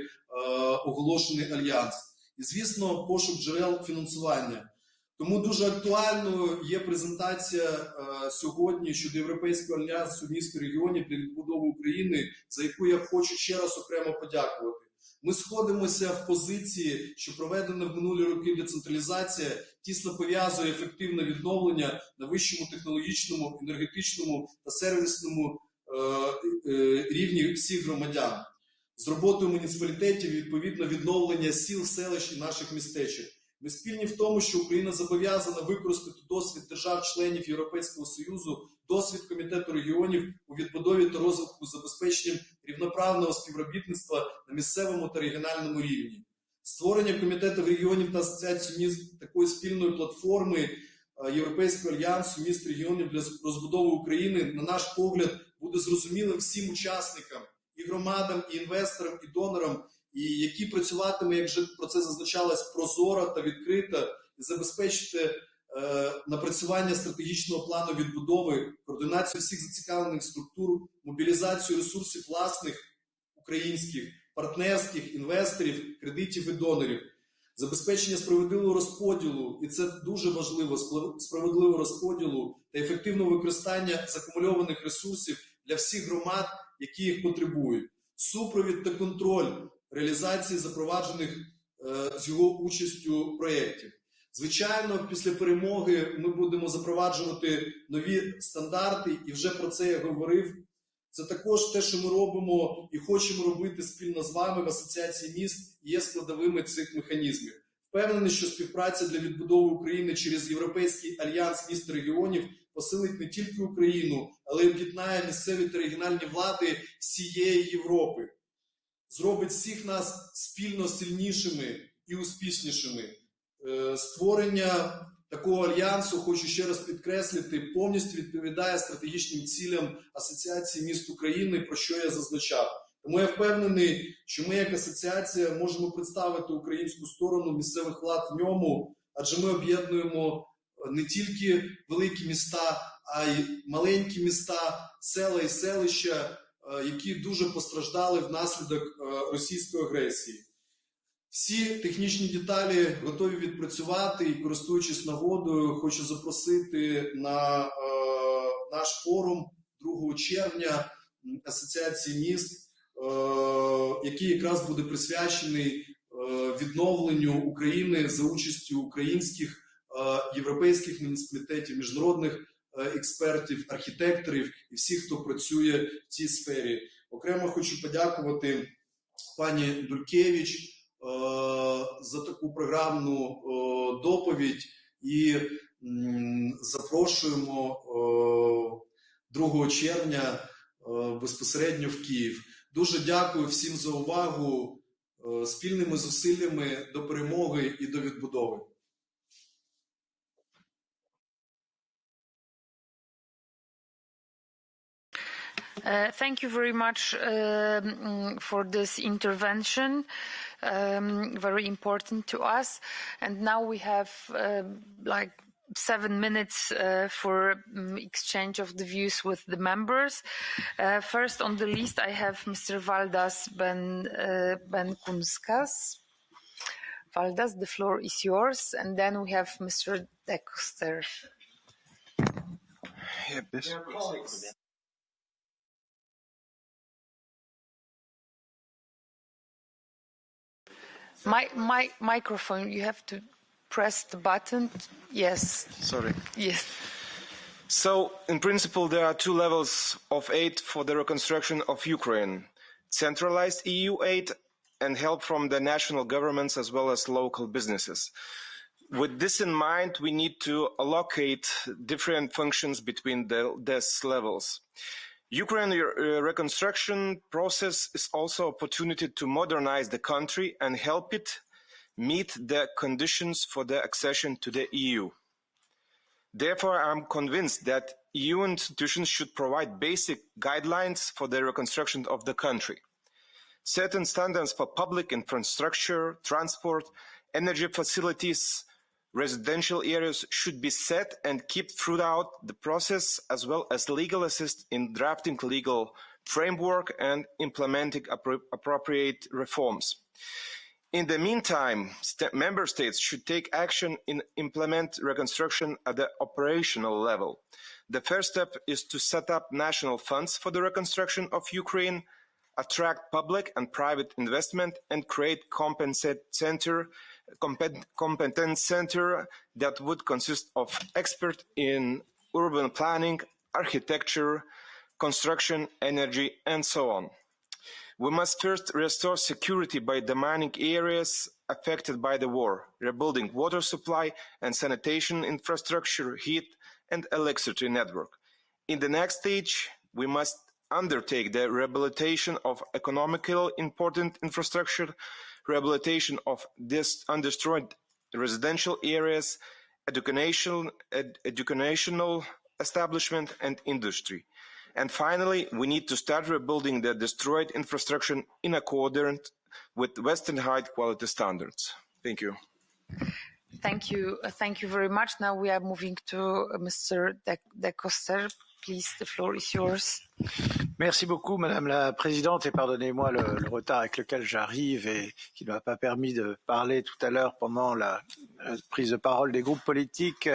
оголошений альянс. І, звісно, пошук джерел фінансування. Тому дуже актуальною є презентація сьогодні щодо Європейського альянсу міст і регіонів для відбудови України, за яку я хочу ще раз окремо подякувати. Ми сходимося в позиції, що проведена в минулі роки децентралізація тісно пов'язує ефективне відновлення на вищому технологічному, енергетичному та сервісному рівні всіх громадян. З роботою муніципалітетів, відповідно, відновлення сіл, селищ і наших містечок. Ми спільні в тому, що Україна зобов'язана використати досвід держав-членів Європейського Союзу, досвід Комітету регіонів у відбудові та розвитку забезпеченням рівноправного співробітництва на місцевому та регіональному рівні. Створення Комітету регіонів та Асоціації міст такої спільної платформи Європейського альянсу міст регіонів для розбудови України, на наш погляд, буде зрозумілим всім учасникам, і громадам, і інвесторам, і донорам, і які працюватиме, як вже про це зазначалось, прозоро та відкрито, і забезпечити напрацювання стратегічного плану відбудови, координацію всіх зацікавлених структур, мобілізацію ресурсів власних, українських, партнерських, інвесторів, кредитів і донорів, забезпечення справедливого розподілу, і це дуже важливо, справедливого розподілу та ефективного використання закумульованих ресурсів для всіх громад, які їх потребують, супровід та контроль реалізації запроваджених з його участю проєктів. Звичайно, після перемоги ми будемо запроваджувати нові стандарти, і вже про це я говорив. Це також те, що ми робимо і хочемо робити спільно з вами в Асоціації міст, є складовими цих механізмів. Впевнений, що співпраця для відбудови України через Європейський альянс міст і регіонів посилить не тільки Україну, але й об'єднає місцеві та регіональні влади всієї Європи. Зробить всіх нас спільно сильнішими і успішнішими. Створення такого альянсу, хочу ще раз підкреслити, повністю відповідає стратегічним цілям Асоціації міст України, про що я зазначав. Тому я впевнений, що ми як асоціація можемо представити українську сторону місцевих влад в ньому, адже ми об'єднуємо не тільки великі міста, а й маленькі міста, села і селища, які дуже постраждали внаслідок російської агресії. Всі технічні деталі готові відпрацювати, і, користуючись нагодою, хочу запросити на наш форум 2 червня Асоціації міст, який якраз буде присвячений відновленню України за участю українських, європейських муніципалітетів, міжнародних експертів, архітекторів і всіх, хто працює в цій сфері. Окремо хочу подякувати пані Дулькевич за таку програмну доповідь і запрошуємо 2 червня безпосередньо в Київ. Дуже дякую всім за увагу, спільними зусиллями до перемоги і до відбудови. Thank you very much for this intervention, very important to us. And now we have like 7 minutes for exchange of the views with the members. First on the list I have Mr. Valdas Benkunskas. Valdas, the floor is yours. And then we have Mr. Dexter. My microphone, you have to press the button. Yes. Sorry. Yes. So, in principle, there are 2 levels of aid for the reconstruction of Ukraine. Centralized EU aid and help from the national governments as well as local businesses. With this in mind, we need to allocate different functions between these levels. Ukraine reconstruction process is also an opportunity to modernize the country and help it meet the conditions for the accession to the EU. Therefore, I'm convinced that EU institutions should provide basic guidelines for the reconstruction of the country. Certain standards for public infrastructure, transport, energy facilities, residential areas should be set and kept throughout the process, as well as legal assist in drafting legal framework and implementing appropriate reforms. In the meantime, member states should take action and implement reconstruction at the operational level. The first step is to set up national funds for the reconstruction of Ukraine, attract public and private investment, and create competence center that would consist of experts in urban planning, architecture, construction, energy, and so on. We must first restore security by demining areas affected by the war, rebuilding water supply and sanitation infrastructure, heat and electricity network. In the next stage, we must undertake the rehabilitation of economically important infrastructure, rehabilitation of undestroyed residential areas, educational establishment and industry. And finally, we need to start rebuilding the destroyed infrastructure in accordance with Western high quality standards. Thank you. Thank you very much. Now we are moving to Mr. De Coster. Please, the floor is yours. Merci beaucoup, Madame la Présidente, et pardonnez-moi le retard avec lequel j'arrive et qui ne m'a pas permis de parler tout à l'heure pendant la prise de parole des groupes politiques,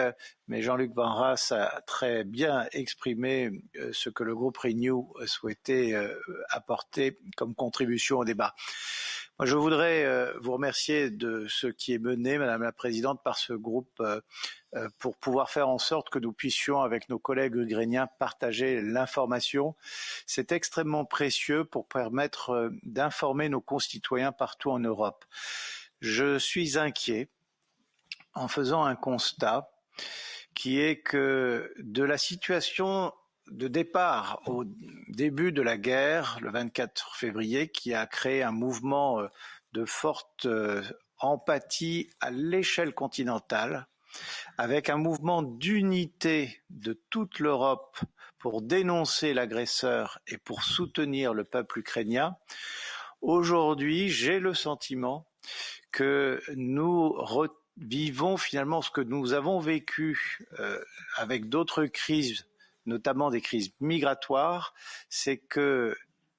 mais Jean-Luc Van Raas a très bien exprimé ce que le groupe Renew souhaitait apporter comme contribution au débat. Moi, je voudrais vous remercier de ce qui est mené, Madame la Présidente, par ce groupe pour pouvoir faire en sorte que nous puissions, avec nos collègues ukrainiens, partager l'information. C'est extrêmement précieux pour permettre d'informer nos concitoyens partout en Europe. Je suis inquiet en faisant un constat qui est que de la situation de départ au début de la guerre, le 24 février, qui a créé un mouvement de forte empathie à l'échelle continentale, avec un mouvement d'unité de toute l'Europe pour dénoncer l'agresseur et pour soutenir le peuple ukrainien. Aujourd'hui, j'ai le sentiment que nous revivons finalement ce que nous avons vécu avec d'autres crises, notamment des crises migratoires, c'est que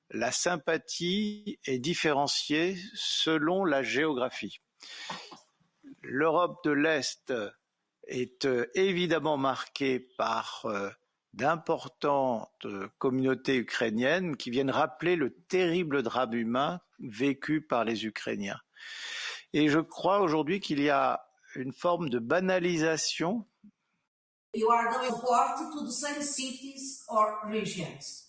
la sympathie est différenciée selon la géographie. L'Europe de l'Est est évidemment marquée par d'importantes communautés ukrainiennes qui viennent rappeler le terrible drame humain vécu par les Ukrainiens. Et je crois aujourd'hui qu'il y a une forme de banalisation. You are going support to the same cities or regions.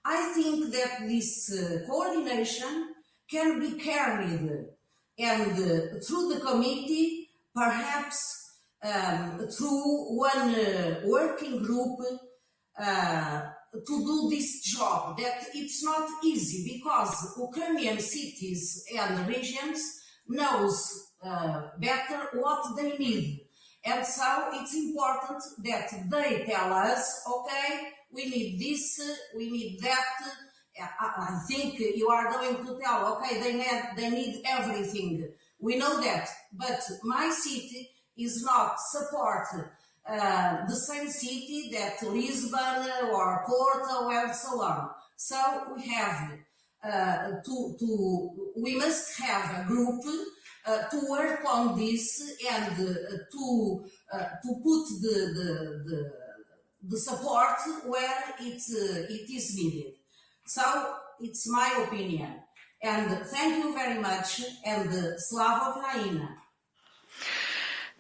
I think that this coordination can be carried and through the committee, perhaps through one working group to do this job. That it's not easy because Ukrainian cities and regions knows better what they need. And so it's important that they tell us, okay, we need this, we need that. I think you are going to tell, okay, they need everything. We know that, but my city is not support the same city that Lisbon or Porto and so on. So we have we must have a group to work on this and to put the support where it is needed. So it's my opinion. And thank you very much. And Slava Ukraina.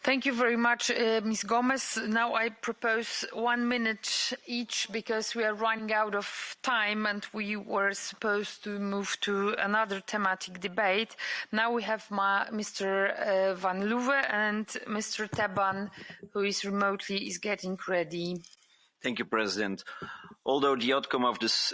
Thank you very much, Ms. Gomez. Now I propose 1 minute each because we are running out of time and we were supposed to move to another thematic debate. Now we have Mr. Van Luwe and Mr. Teban, who is remotely getting ready. Thank you, President. Although the outcome of this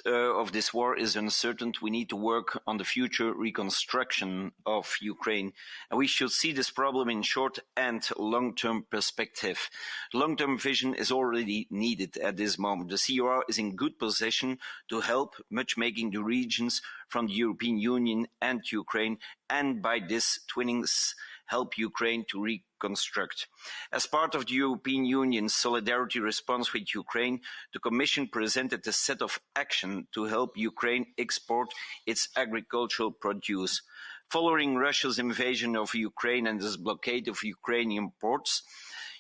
war is uncertain, we need to work on the future reconstruction of Ukraine, and we should see this problem in short and long-term perspective. Long-term vision is already needed at this moment. The CER is in good position to help matchmaking the regions from the European Union and Ukraine, and by this twinnings help Ukraine to reconstruct. As part of the European Union's solidarity response with Ukraine, the Commission presented a set of action to help Ukraine export its agricultural produce. Following Russia's invasion of Ukraine and its blockade of Ukrainian ports,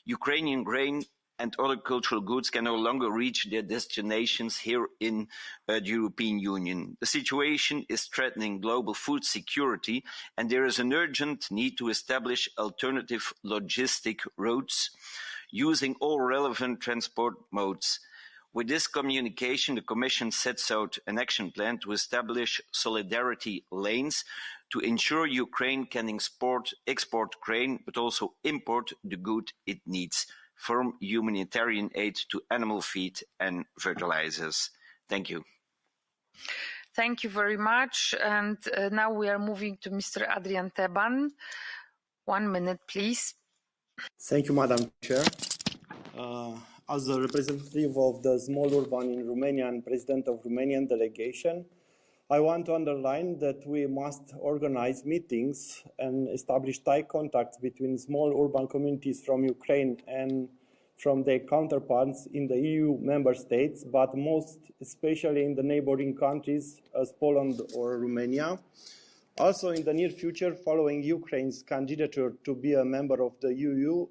Ukrainian grain and other cultural goods can no longer reach their destinations here in the European Union. The situation is threatening global food security, and there is an urgent need to establish alternative logistic routes using all relevant transport modes. With this communication, the Commission sets out an action plan to establish solidarity lanes to ensure Ukraine can export grain, but also import the good it needs, from humanitarian aid to animal feed and fertilizers. Thank you. Thank you very much. And now we are moving to Mr. Adrian Teban. 1 minute, please. Thank you, Madam Chair. As a representative of the small urban in Romania and president of Romanian delegation, I want to underline that we must organize meetings and establish tight contacts between small urban communities from Ukraine and from their counterparts in the EU member states, but most especially in the neighboring countries as Poland or Romania. Also in the near future, following Ukraine's candidature to be a member of the EU,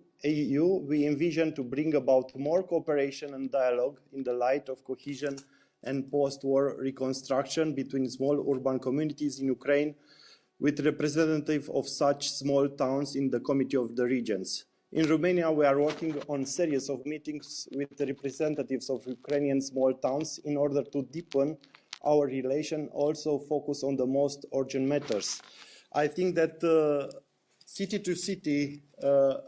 we envision to bring about more cooperation and dialogue in the light of cohesion and post-war reconstruction between small urban communities in Ukraine with representatives of such small towns in the Committee of the Regions. In Romania, we are working on a series of meetings with the representatives of Ukrainian small towns in order to deepen our relation, also focus on the most urgent matters. I think that city-to-city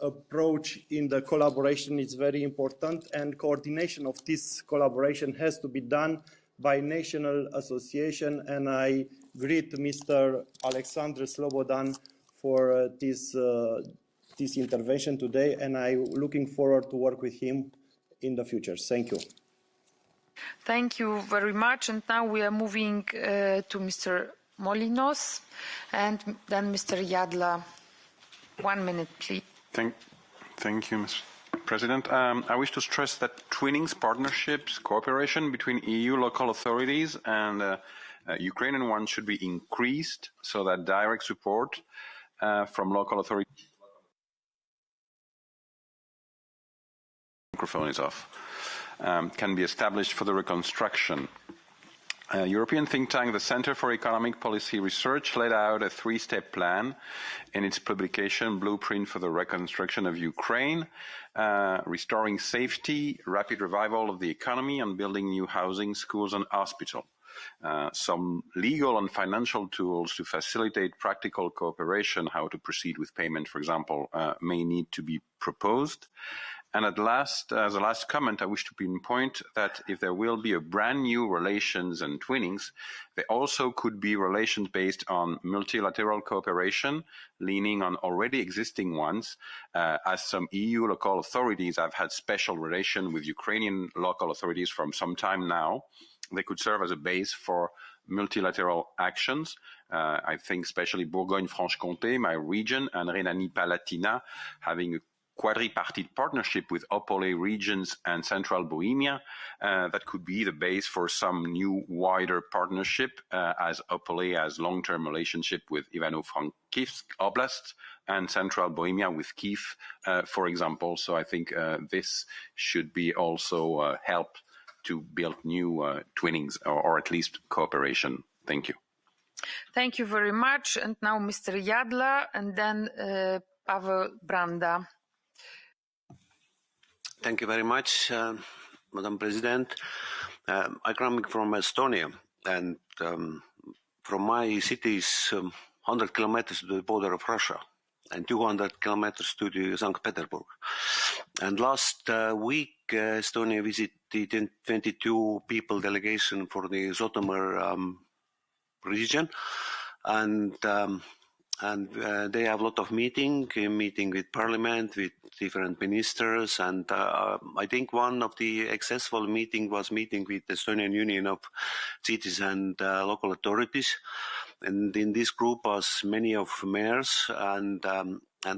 approach in the collaboration is very important, and coordination of this collaboration has to be done by national association, and I greet Mr. Alexandru Slobodan for this intervention today, and I'm looking forward to work with him in the future. Thank you. Thank you very much. And now we are moving to Mr. Molinos and then Mr. Jadla. 1 minute, please. Thank you, Ms. President. I wish to stress that twinnings, partnerships, cooperation between EU local authorities and Ukrainian ones should be increased so that direct support from local authorities. Microphone is off. Can be established for the reconstruction. European think tank, the Center for Economic Policy Research, laid out a 3-step plan in its publication Blueprint for the Reconstruction of Ukraine, restoring safety, rapid revival of the economy, and building new housing, schools, and hospitals. Some legal and financial tools to facilitate practical cooperation, how to proceed with payment, for example, may need to be proposed. And as a last comment, I wish to pinpoint that if there will be a brand new relations and twinnings, there also could be relations based on multilateral cooperation, leaning on already existing ones, as some EU local authorities have had special relation with Ukrainian local authorities from some time now. They could serve as a base for multilateral actions. I think especially Bourgogne-Franche-Comté, my region, and Rhénanie-Palatinat having a quadripartite partnership with Opole regions and Central Bohemia that could be the base for some new wider partnership, as Opole has long-term relationship with Ivano-Frankivsk Oblast and Central Bohemia with Kiev, for example. So I think this should be also help to build new twinnings or at least cooperation. Thank you. Thank you very much. And now Mr. Jadla and then Pavel Branda. Thank you very much, Madam President. I come from Estonia, and from my city is 100 kilometers to the border of Russia and 200 kilometers to the St. Petersburg. And last week Estonia visited 22 people delegation for the Zotomer region, and they have a lot of meeting with parliament, with different ministers, and I think one of the successful meeting was meeting with the Estonian Union of Cities and Local Authorities, and in this group was many of mayors, and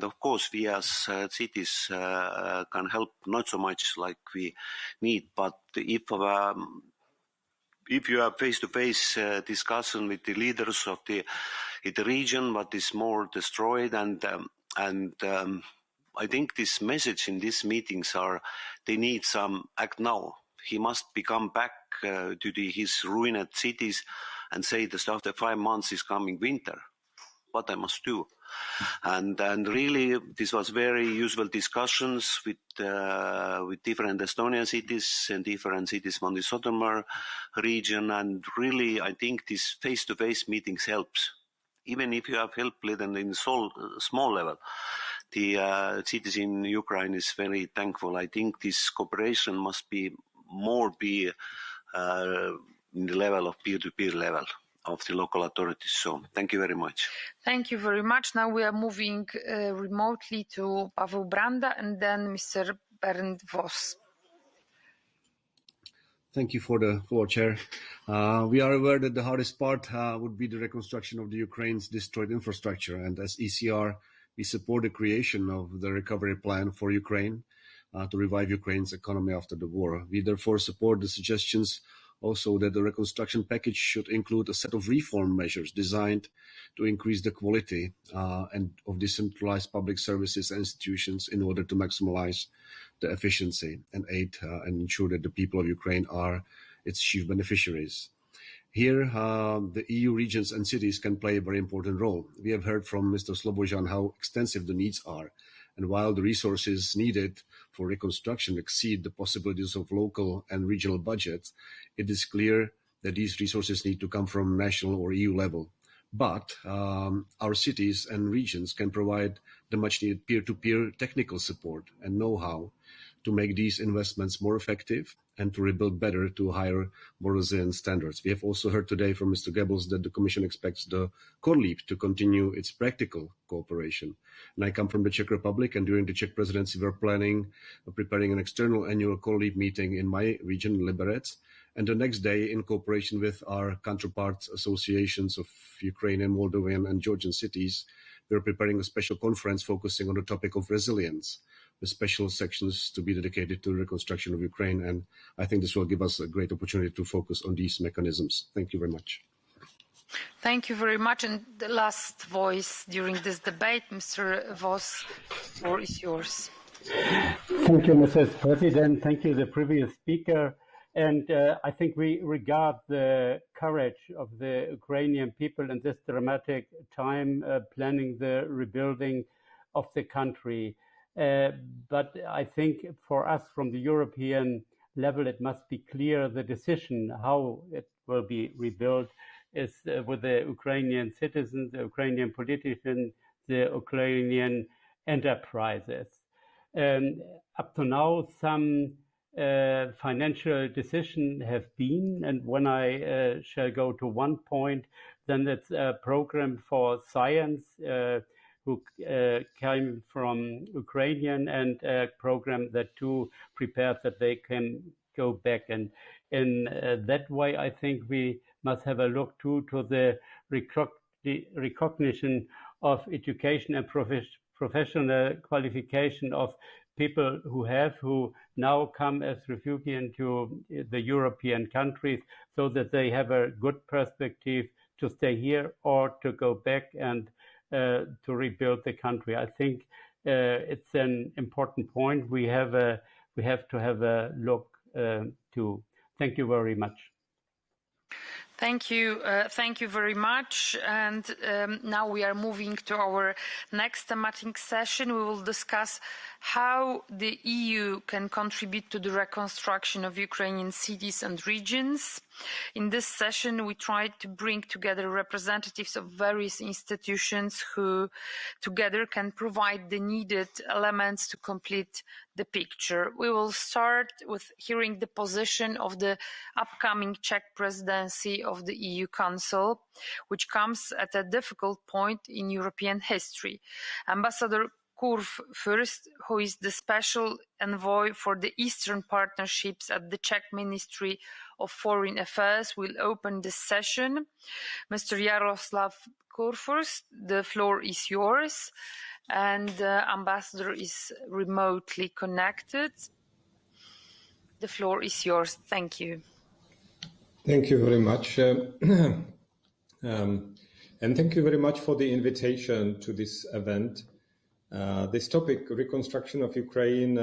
of course we as cities can help not so much like we need, but if you have face-to-face discussion with the leaders of the region, what is more destroyed, and I think this message in these meetings are they need some act now. He must come back to his ruined cities and say that after 5 months is coming winter. What I must do, and really this was very useful discussions with different Estonian cities and different cities from the Zotomer region, and really I think this face-to-face meetings helps. Even if you have help in small level, the cities in Ukraine is very thankful. I think this cooperation must be in the level of peer-to-peer level of the local authorities. So thank you very much. Thank you very much. Now we are moving remotely to Pavel Branda and then Mr. Bernd Voss. Thank you for the floor, Chair. We are aware that the hardest part would be the reconstruction of the Ukraine's destroyed infrastructure, and as ECR, we support the creation of the recovery plan for Ukraine to revive Ukraine's economy after the war. We therefore support the suggestions also that the reconstruction package should include a set of reform measures designed to increase the quality and of decentralized public services and institutions in order to maximize the efficiency and aid and ensure that the people of Ukraine are its chief beneficiaries. Here, the EU regions and cities can play a very important role. We have heard from Mr. Slobodan how extensive the needs are. And while the resources needed for reconstruction exceed the possibilities of local and regional budgets, it is clear that these resources need to come from national or EU level. But our cities and regions can provide the much-needed peer-to-peer technical support and know-how to make these investments more effective and to rebuild better to higher, more resilient standards. We have also heard today from Mr. Goebbels that the Commission expects the CORLEAP to continue its practical cooperation. And I come from the Czech Republic, and during the Czech presidency, we're preparing an external annual CORLEAP meeting in my region, Liberec. And the next day, in cooperation with our counterparts associations of Ukrainian, Moldovan, and Georgian cities, we're preparing a special conference focusing on the topic of resilience, with special sections to be dedicated to the reconstruction of Ukraine. And I think this will give us a great opportunity to focus on these mechanisms. Thank you very much. Thank you very much. And the last voice during this debate, Mr. Voss, the floor is yours. Thank you, Mrs. President. Thank you, the previous speaker. And I think we regard the courage of the Ukrainian people in this dramatic time planning the rebuilding of the country. But I think for us from the European level, it must be clear the decision how it will be rebuilt is with the Ukrainian citizens, the Ukrainian politicians, the Ukrainian enterprises. Up to now, some financial decisions have been, and when I shall go to one point, then it's a program for science who came from Ukrainian, and a program that to prepare that they can go back. And in that way, I think we must have a look to the recognition of education and professional qualification of people who now come as refugees to the European countries, so that they have a good perspective to stay here or to go back and to rebuild the country. I think it's an important point. We have to have a look to. Thank you very much. Thank you very much. And now we are moving to our next thematic session. We will discuss how the EU can contribute to the reconstruction of Ukrainian cities and regions. In this session, we tried to bring together representatives of various institutions who together can provide the needed elements to complete the picture. We will start with hearing the position of the upcoming Czech presidency of the EU Council, which comes at a difficult point in European history. Ambassador Kurv first, who is the special envoy for the Eastern Partnerships at the Czech Ministry of Foreign Affairs, will open this session. Mr. Jaroslav Kurfürst, the floor is yours, and the ambassador is remotely connected. The floor is yours. Thank you. Thank you very much. And thank you very much for the invitation to this event. This topic, reconstruction of Ukraine,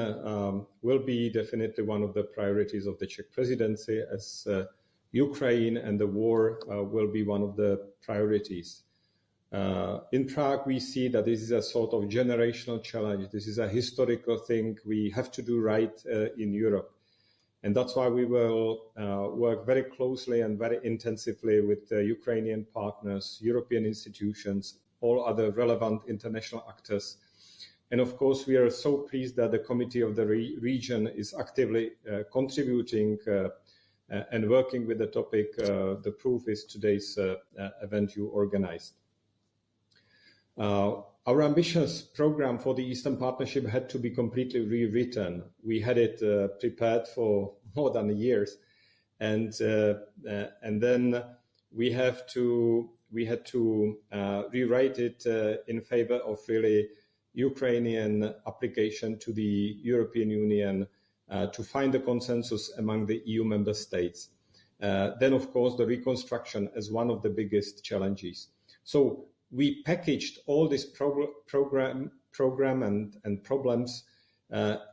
will be definitely one of the priorities of the Czech presidency, as Ukraine and the war will be one of the priorities. In Prague, we see that this is a sort of generational challenge. This is a historical thing we have to do right in Europe. And that's why we will work very closely and very intensively with the Ukrainian partners, European institutions, all other relevant international actors. And of course, we are so pleased that the Committee of the Region is actively contributing and working with the topic. The proof is today's event you organized. Our ambitious program for the Eastern Partnership had to be completely rewritten. We had it prepared for more than years, and then we had to rewrite it in favor of really Ukrainian application to the European Union to find a consensus among the EU member states. Then, of course, the reconstruction as one of the biggest challenges. So we packaged all this program and problems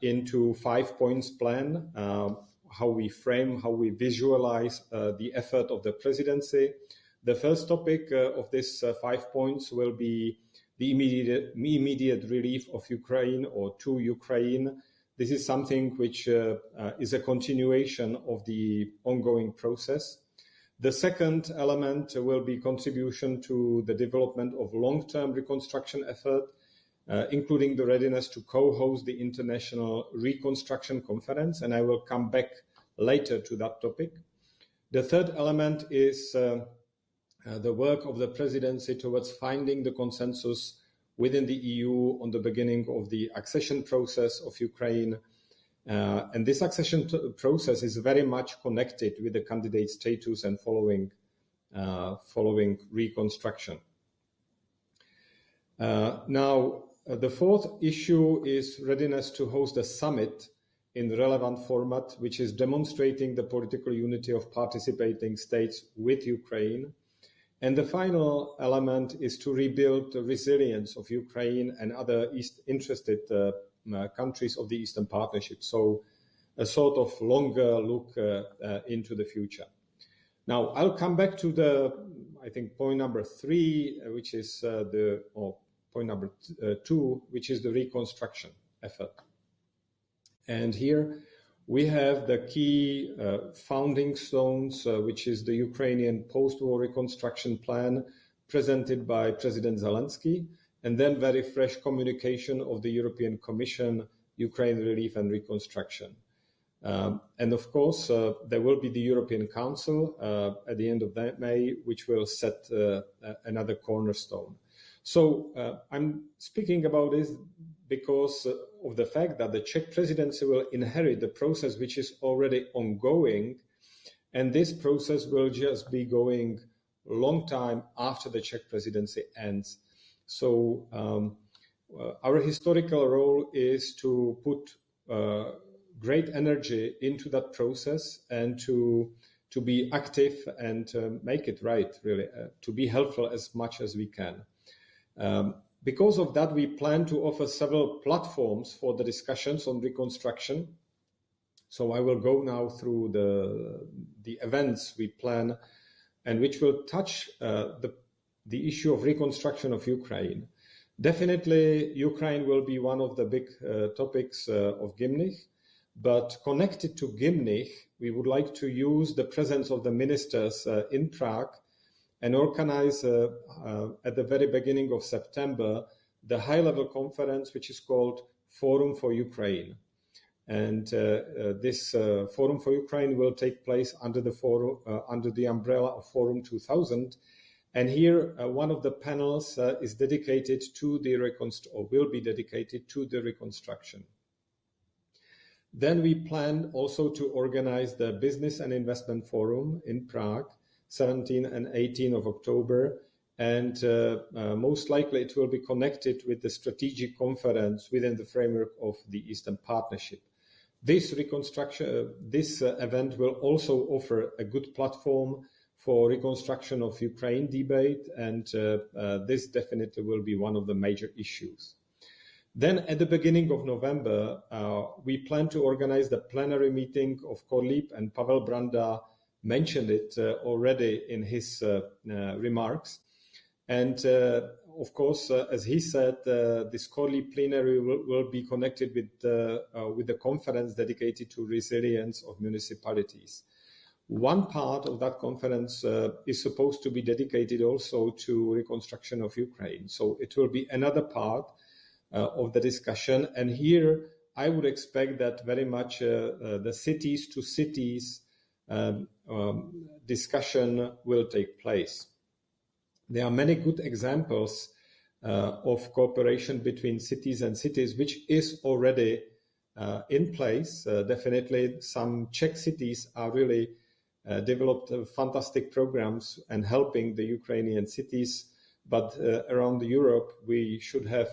into 5 points plan, how we frame, how we visualize the effort of the presidency. The first topic of this 5 points will be the immediate relief of Ukraine or to Ukraine. This is something which is a continuation of the ongoing process. The second element will be contribution to the development of long-term reconstruction effort, including the readiness to co-host the International Reconstruction Conference, and I will come back later to that topic. The third element is the work of the presidency towards finding the consensus within the EU on the beginning of the accession process of Ukraine. And this accession process is very much connected with the candidate status and following reconstruction. Now, the fourth issue is readiness to host a summit in the relevant format, which is demonstrating the political unity of participating states with Ukraine. And the final element is to rebuild the resilience of Ukraine and other interested countries of the Eastern Partnership. So a sort of longer look into the future. Now, I'll come back to I think, point number 3, which is point number 2, which is the reconstruction effort. And here we have the key founding stones, which is the Ukrainian post-war reconstruction plan presented by President Zelensky, and then very fresh communication of the European Commission, Ukraine Relief and Reconstruction. And of course, there will be the European Council at the end of May, which will set another cornerstone. So I'm speaking about this because of the fact that the Czech presidency will inherit the process which is already ongoing, and this process will just be going a long time after the Czech presidency ends. So our historical role is to put great energy into that process and to be active and make it right, really, to be helpful as much as we can. Because of that, we plan to offer several platforms for the discussions on reconstruction. So I will go now through the events we plan and which will touch the issue of reconstruction of Ukraine. Definitely, Ukraine will be one of the big topics of Gymnich, but connected to Gymnich, we would like to use the presence of the ministers in Prague and organize at the very beginning of September the high-level conference, which is called Forum for Ukraine. And this Forum for Ukraine will take place under the umbrella of Forum 2000. And here, one of the panels is dedicated to the will be dedicated to the reconstruction. Then we plan also to organize the Business and Investment Forum in Prague, 17 and 18 of October. And most likely it will be connected with the strategic conference within the framework of the Eastern Partnership. This event will also offer a good platform for reconstruction of Ukraine debate, and this definitely will be one of the major issues. Then at the beginning of November, we plan to organize the plenary meeting of Korlip, and Pavel Branda mentioned it already in his remarks. And of course, as he said, this Korlip plenary will be connected with the conference dedicated to resilience of municipalities. One part of that conference is supposed to be dedicated also to reconstruction of Ukraine. So it will be another part of the discussion. And here I would expect that very much the cities to cities discussion will take place. There are many good examples of cooperation between cities and cities, which is already in place. Definitely some Czech cities are really developed fantastic programs and helping the Ukrainian cities. But around Europe, we should have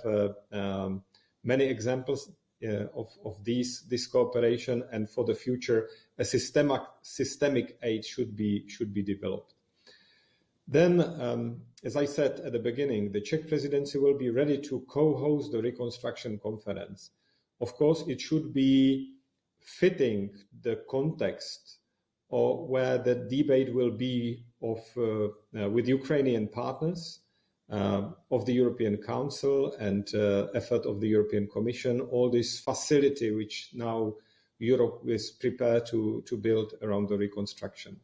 many examples of this cooperation, and for the future, a systemic aid should be developed. Then, as I said at the beginning, the Czech presidency will be ready to co-host the reconstruction conference. Of course, it should be fitting the context or where the debate will be with Ukrainian partners, of the European Council and effort of the European Commission, all this facility which now Europe is prepared to build around the reconstruction.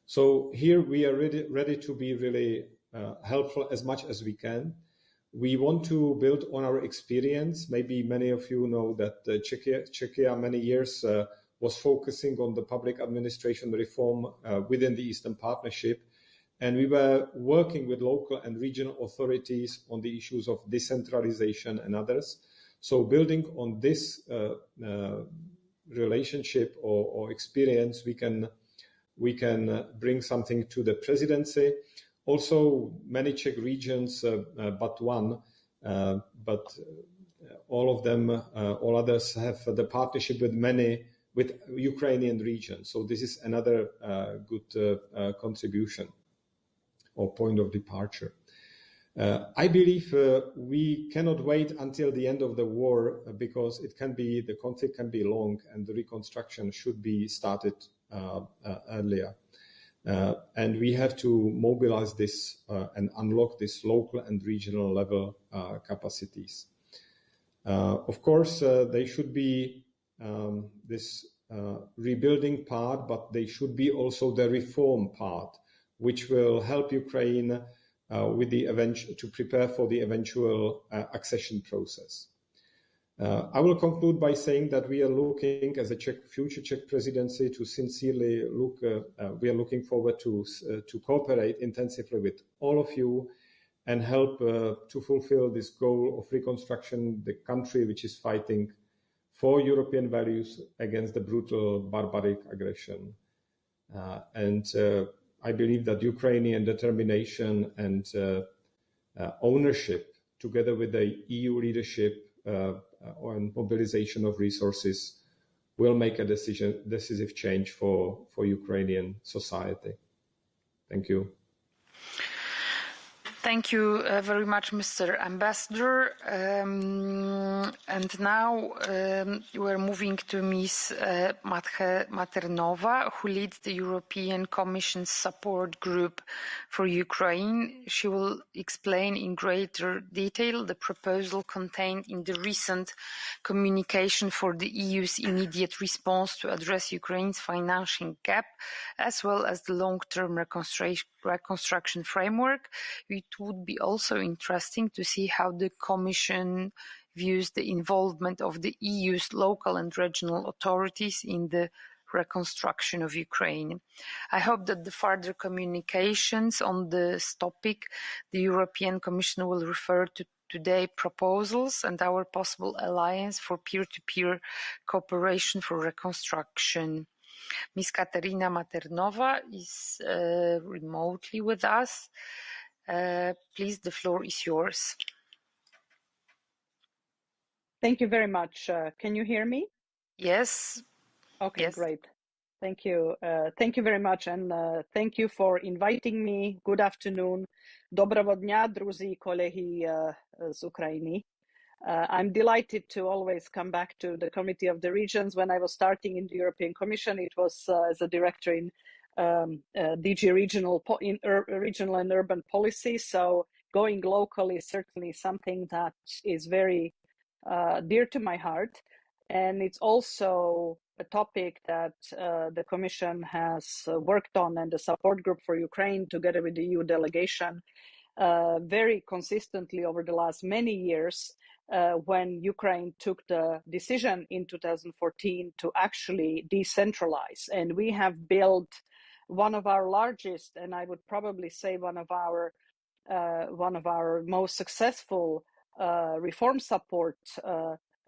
So here we are ready to be really helpful as much as we can. We want to build on our experience. Maybe many of you know that Czechia many years was focusing on the public administration reform within the Eastern Partnership. And we were working with local and regional authorities on the issues of decentralization and others. So building on this relationship or experience, we can bring something to the presidency. Also, many Czech regions, but one, but all of them, all others have the partnership with Ukrainian regions. So this is another good contribution or point of departure. I believe we cannot wait until the end of the war because the conflict can be long and the reconstruction should be started earlier. And we have to mobilize this and unlock this local and regional level capacities. Of course, they should be this rebuilding part, but they should be also the reform part, which will help Ukraine to prepare for the eventual accession process. I will conclude by saying that we are looking, as a future Czech presidency, to sincerely look. We are looking forward to cooperate intensively with all of you and help to fulfill this goal of reconstruction, the country which is fighting for European values against the brutal barbaric aggression. And I believe that Ukrainian determination and ownership, together with the EU leadership on mobilization of resources, will make a decisive change for Ukrainian society. Thank you. Thank you very much, Mr. Ambassador. And now we're moving to Ms. Maternova, who leads the European Commission's support group for Ukraine. She will explain in greater detail the proposal contained in the recent communication for the EU's immediate response to address Ukraine's financial gap, as well as the long-term reconstruction framework. It would be also interesting to see how the Commission views the involvement of the EU's local and regional authorities in the reconstruction of Ukraine. I hope that the further communications on this topic, the European Commission will refer to today's proposals and our possible alliance for peer-to-peer cooperation for reconstruction. Ms. Katerina Maternova is remotely with us. Please, the floor is yours. Thank you very much. Can you hear me? Yes. Okay, yes. Great. Thank you. Thank you very much, and thank you for inviting me. Good afternoon. Доброго дня, друзі і колеги з України. I'm delighted to always come back to the Committee of the Regions. When I was starting in the European Commission, it was as a director in DG Regional and Urban Policy. So going local is certainly something that is very dear to my heart. And it's also a topic that the Commission has worked on, and the support group for Ukraine together with the EU delegation very consistently over the last many years when Ukraine took the decision in 2014 to actually decentralize. And we have built one of our largest, and I would probably say one of our most successful reform support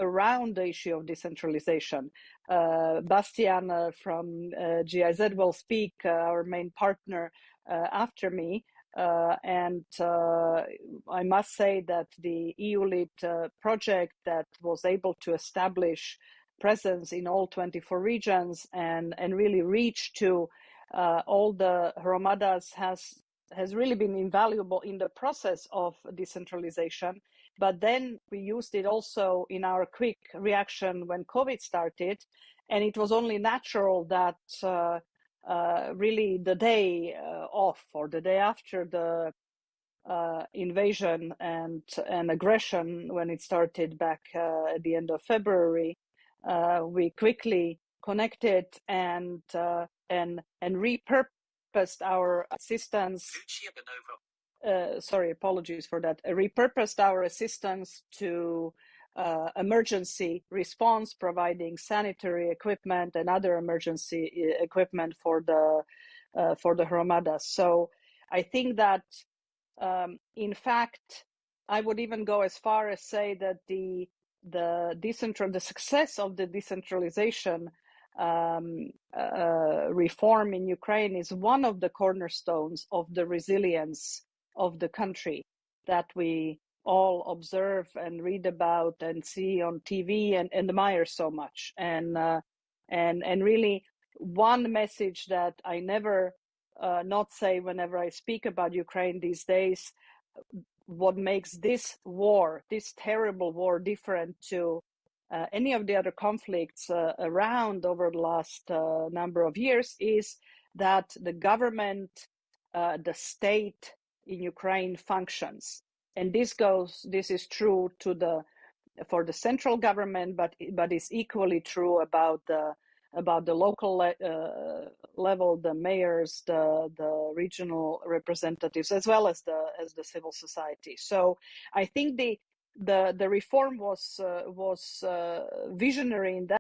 around the issue of decentralization. Bastian from GIZ will speak, our main partner, after me. And I must say that the EU-led project that was able to establish presence in all 24 regions and really reach to all the Hromadas has really been invaluable in the process of decentralization. But then we used it also in our quick reaction when COVID started, and it was only natural that really the day off or the day after the invasion and aggression, when it started back at the end of February, we quickly connected and repurposed our assistance. Sorry, apologies for that. Repurposed our assistance to emergency response, providing sanitary equipment and other emergency equipment for the Hromadas. So I think that, in fact, I would even go as far as say that the success of the decentralization reform in Ukraine is one of the cornerstones of the resilience of the country that we all observe and read about and see on TV and admire so much. And really, one message that I never not say whenever I speak about Ukraine these days, what makes this war, this terrible war, different to any of the other conflicts around over the last number of years is that the government, the state in Ukraine functions. And this is true for the central government, but is equally true about the local level, the mayors, the regional representatives, as well as the civil society. So I think the reform was visionary in that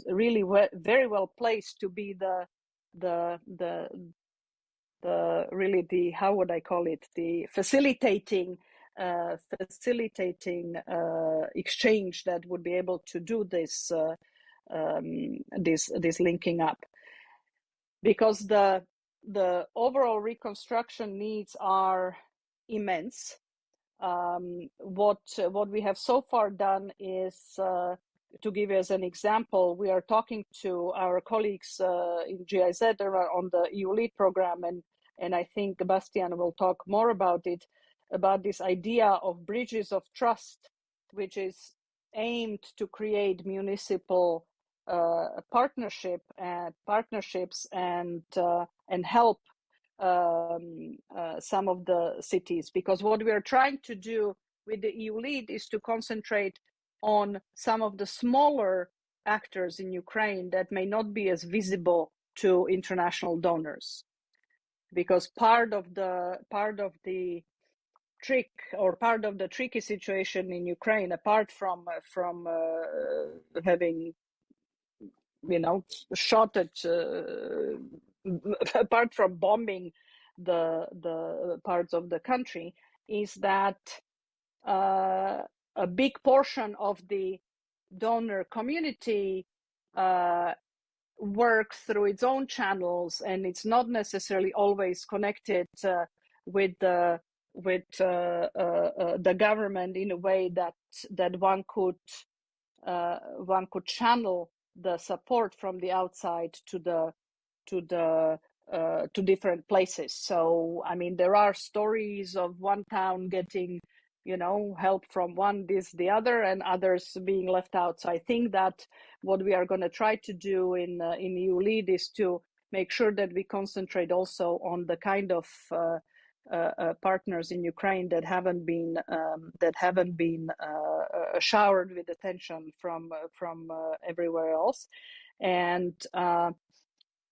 really very well placed to be really the, how would I call it, the facilitating exchange that would be able to do this this linking up, because the overall reconstruction needs are immense. What we have so far done is, to give you as an example, we are talking to our colleagues in GIZ on the EU LEAD program, and I think Bastian will talk more about it, about this idea of bridges of trust, which is aimed to create municipal partnerships and help some of the cities, because what we are trying to do with the EU LEAD is to concentrate on some of the smaller actors in Ukraine that may not be as visible to international donors, because part of the trick, or part of the tricky situation in Ukraine, apart from having, you know, shot at apart from bombing the parts of the country, is that a big portion of the donor community works through its own channels, and it's not necessarily always connected with the government in a way that one could channel the support from the outside to different places. So, I mean, there are stories of one town getting, you know, help from one, this, the other, and others being left out. So I think that what we are going to try to do in EU LEAD is to make sure that we concentrate also on the kind of partners in Ukraine that haven't been showered with attention from everywhere else, and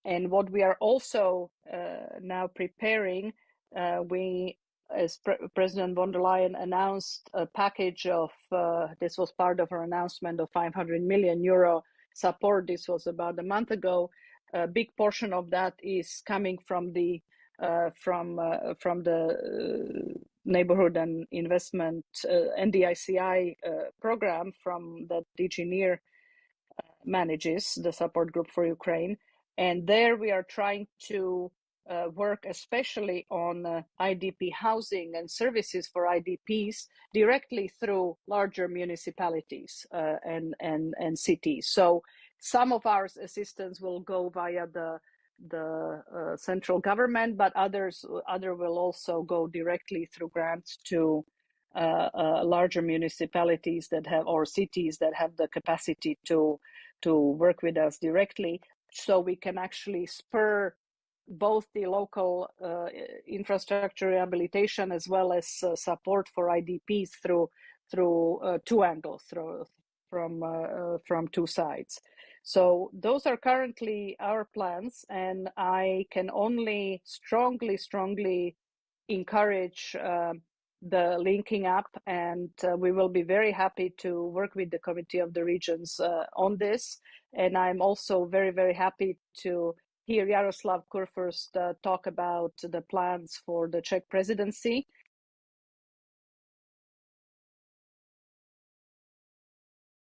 what we are also now preparing, as President von der Leyen announced a package of, this was part of her announcement of 500 million euro support. This was about a month ago. A big portion of that is coming from the Neighborhood and Investment NDICI program from that DG NEAR manages, the support group for Ukraine. And there we are trying to work especially on IDP housing and services for IDPs directly through larger municipalities and cities. So some of our assistance will go via the central government, but other will also go directly through grants to larger municipalities that have, or cities that have the capacity to work with us directly, so we can actually spur both the local infrastructure rehabilitation as well as support for IDPs through two angles, from two sides. So those are currently our plans, and I can only strongly encourage the linking up, and we will be very happy to work with the Committee of the Regions on this. And I'm also very happy to hear Jaroslav Kurfürst talk about the plans for the Czech presidency,